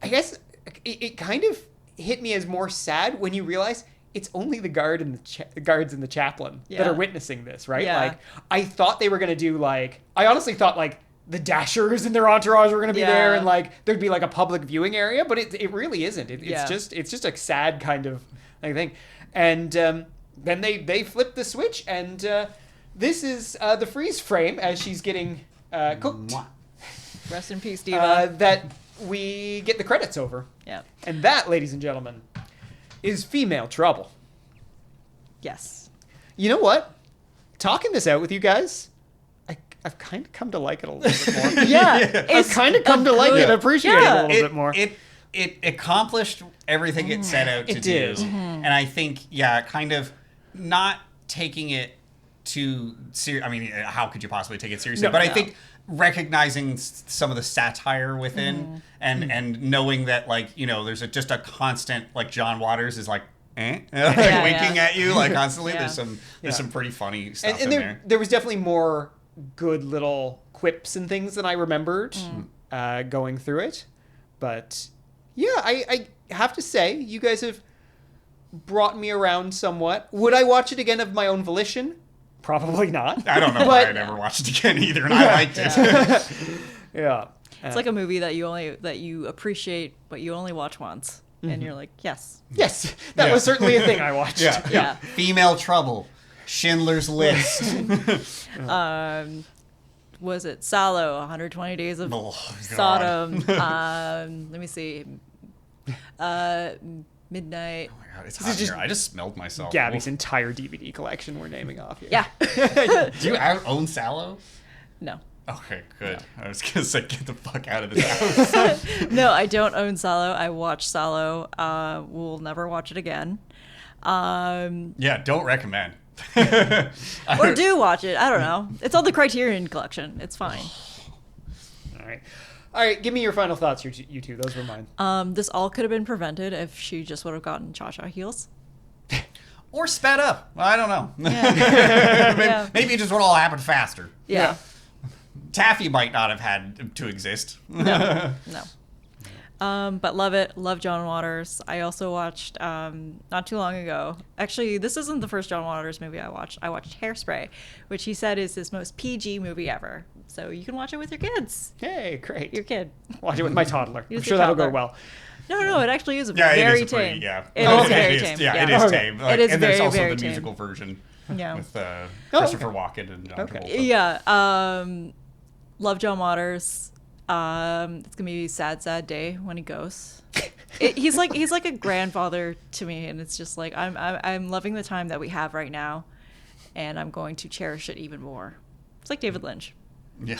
I guess it kind of hit me as more sad when you realize it's only the guards and the chaplain that are witnessing this, right? Yeah. Like, I thought they were going to do, like... I honestly thought, like, the Dashers and their entourage were going to be there, and, like, there'd be, like, a public viewing area, but it really isn't. It's just a sad kind of thing. And then they flip the switch, and this is the freeze frame as she's getting cooked. Rest in peace, Diva. That we get the credits over. Yeah. And that, ladies and gentlemen, is Female Trouble. Yes. You know what? Talking this out with you guys, I've kind of come to like it a little bit more. I've kind of come to like it and appreciate it a little bit more. It accomplished everything it set out to do. It did. And I think, kind of not taking it too serious. I mean, how could you possibly take it seriously? I think recognizing some of the satire within and knowing that, like, you know, there's just a constant, like, John Waters is like, winking at you, like, constantly. There's some pretty funny stuff in there. There was definitely more good little quips and things than I remembered going through it. But yeah, I have to say, you guys have brought me around somewhat. Would I watch it again of my own volition? Probably not. I don't know why I never watched it again either, and I liked it. Yeah. It's like a movie that you appreciate, but you only watch once, and you're like, yes. Yes, that was certainly a thing I watched. Yeah. Female Trouble, Schindler's List. Was it Salò, 120 Days of Sodom? Let me see. Midnight. Oh my god, it's hot here. I just smelled myself. Gabby's entire DVD collection we're naming off here. Yeah. Do you own Salò? No. Okay, good. No. I was gonna say, get the fuck out of this house. No, I don't own Salò. I watched Salò. We'll never watch it again. Yeah, don't recommend. Or do watch it. I don't know. It's on the Criterion collection. It's fine. All right, give me your final thoughts, you two. Those were mine. This all could have been prevented if she just would have gotten cha-cha heels. Or sped up. Well, I don't know. Yeah. Maybe it just would all happen faster. Yeah. Taffy might not have had to exist. No. But love it. Love John Waters. I also watched, not too long ago. Actually, this isn't the first John Waters movie I watched. I watched Hairspray, which he said is his most PG movie ever. So you can watch it with your kids. Hey, great. Your kid. Watch it with my toddler. I'm Use sure your that'll go toddler. well. No, it actually is Yeah, very it is tame. pretty, yeah. It Oh, is okay. very It is, tame. yeah, it is Okay. tame. Like, It is and there's very, also very the tame. musical version Yeah. with okay. Christopher Walken and John Travolta. Yeah. Love John Waters. It's gonna be a sad, sad day when he goes. He's like a grandfather to me, and it's just like I'm loving the time that we have right now, and I'm going to cherish it even more. It's like David Lynch. Yeah.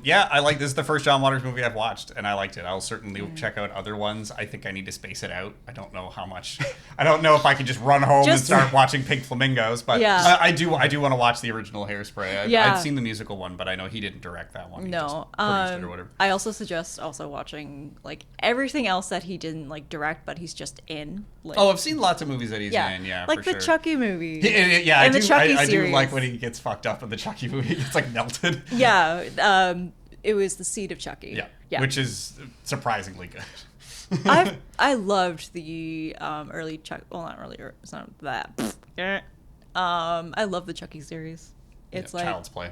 Yeah, I like this. Is the first John Waters movie I've watched, and I liked it. I'll certainly check out other ones. I think I need to space it out. I don't know how much. I don't know if I can just run home and start watching Pink Flamingos, but Yeah. I do want to watch the original Hairspray. Yeah. I've seen the musical one, but I know he didn't direct that one. He No, just produced it or whatever. I also suggest watching like everything else that he didn't like direct, but he's just in. Like, Oh, I've seen lots of movies that he's in. Yeah, like for the sure. Chucky movie. Yeah, And the Chucky I do series. like when he gets fucked up in the Chucky movie. It's like melted. Yeah, it was the seed of Chucky. Yeah, which is surprisingly good. I loved the early Chuck. Well, not earlier. It's not that. I love the Chucky series. It's like Child's Play.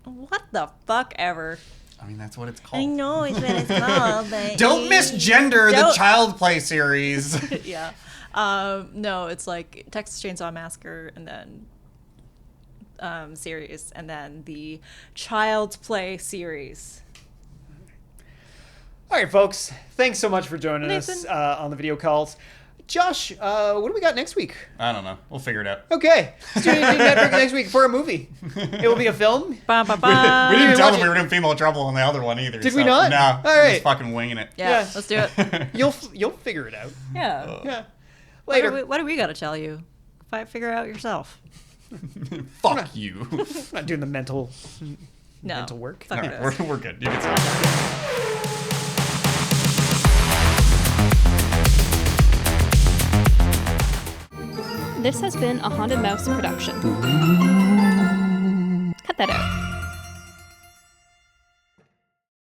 What the fuck ever. I mean, that's what it's called. I know it's what it's called. But Don't misgender the Don't- Child Play series. Yeah. No, it's like Texas Chainsaw Massacre and then series and then the Child's Play series. All right, folks. Thanks so much for joining us Nathan. on the video calls. Josh, what do we got next week? I don't know. We'll figure it out. Okay. Tune in to Netflix next week for a movie. It will be a film. Ba, ba, We ba. didn't didn't tell watch them we it. were doing Female Trouble on the other one either. Did we not? No. All We're right. just fucking winging it. Yeah, Yeah. let's do it. You'll figure it out. Yeah. Yeah. What Later. do we got to tell you? Figure it out yourself. Fuck you. I'm not doing the mental No. work. Fuck All it. right, we're good. You can stop. This has been a Haunted Mouse production. Cut that out.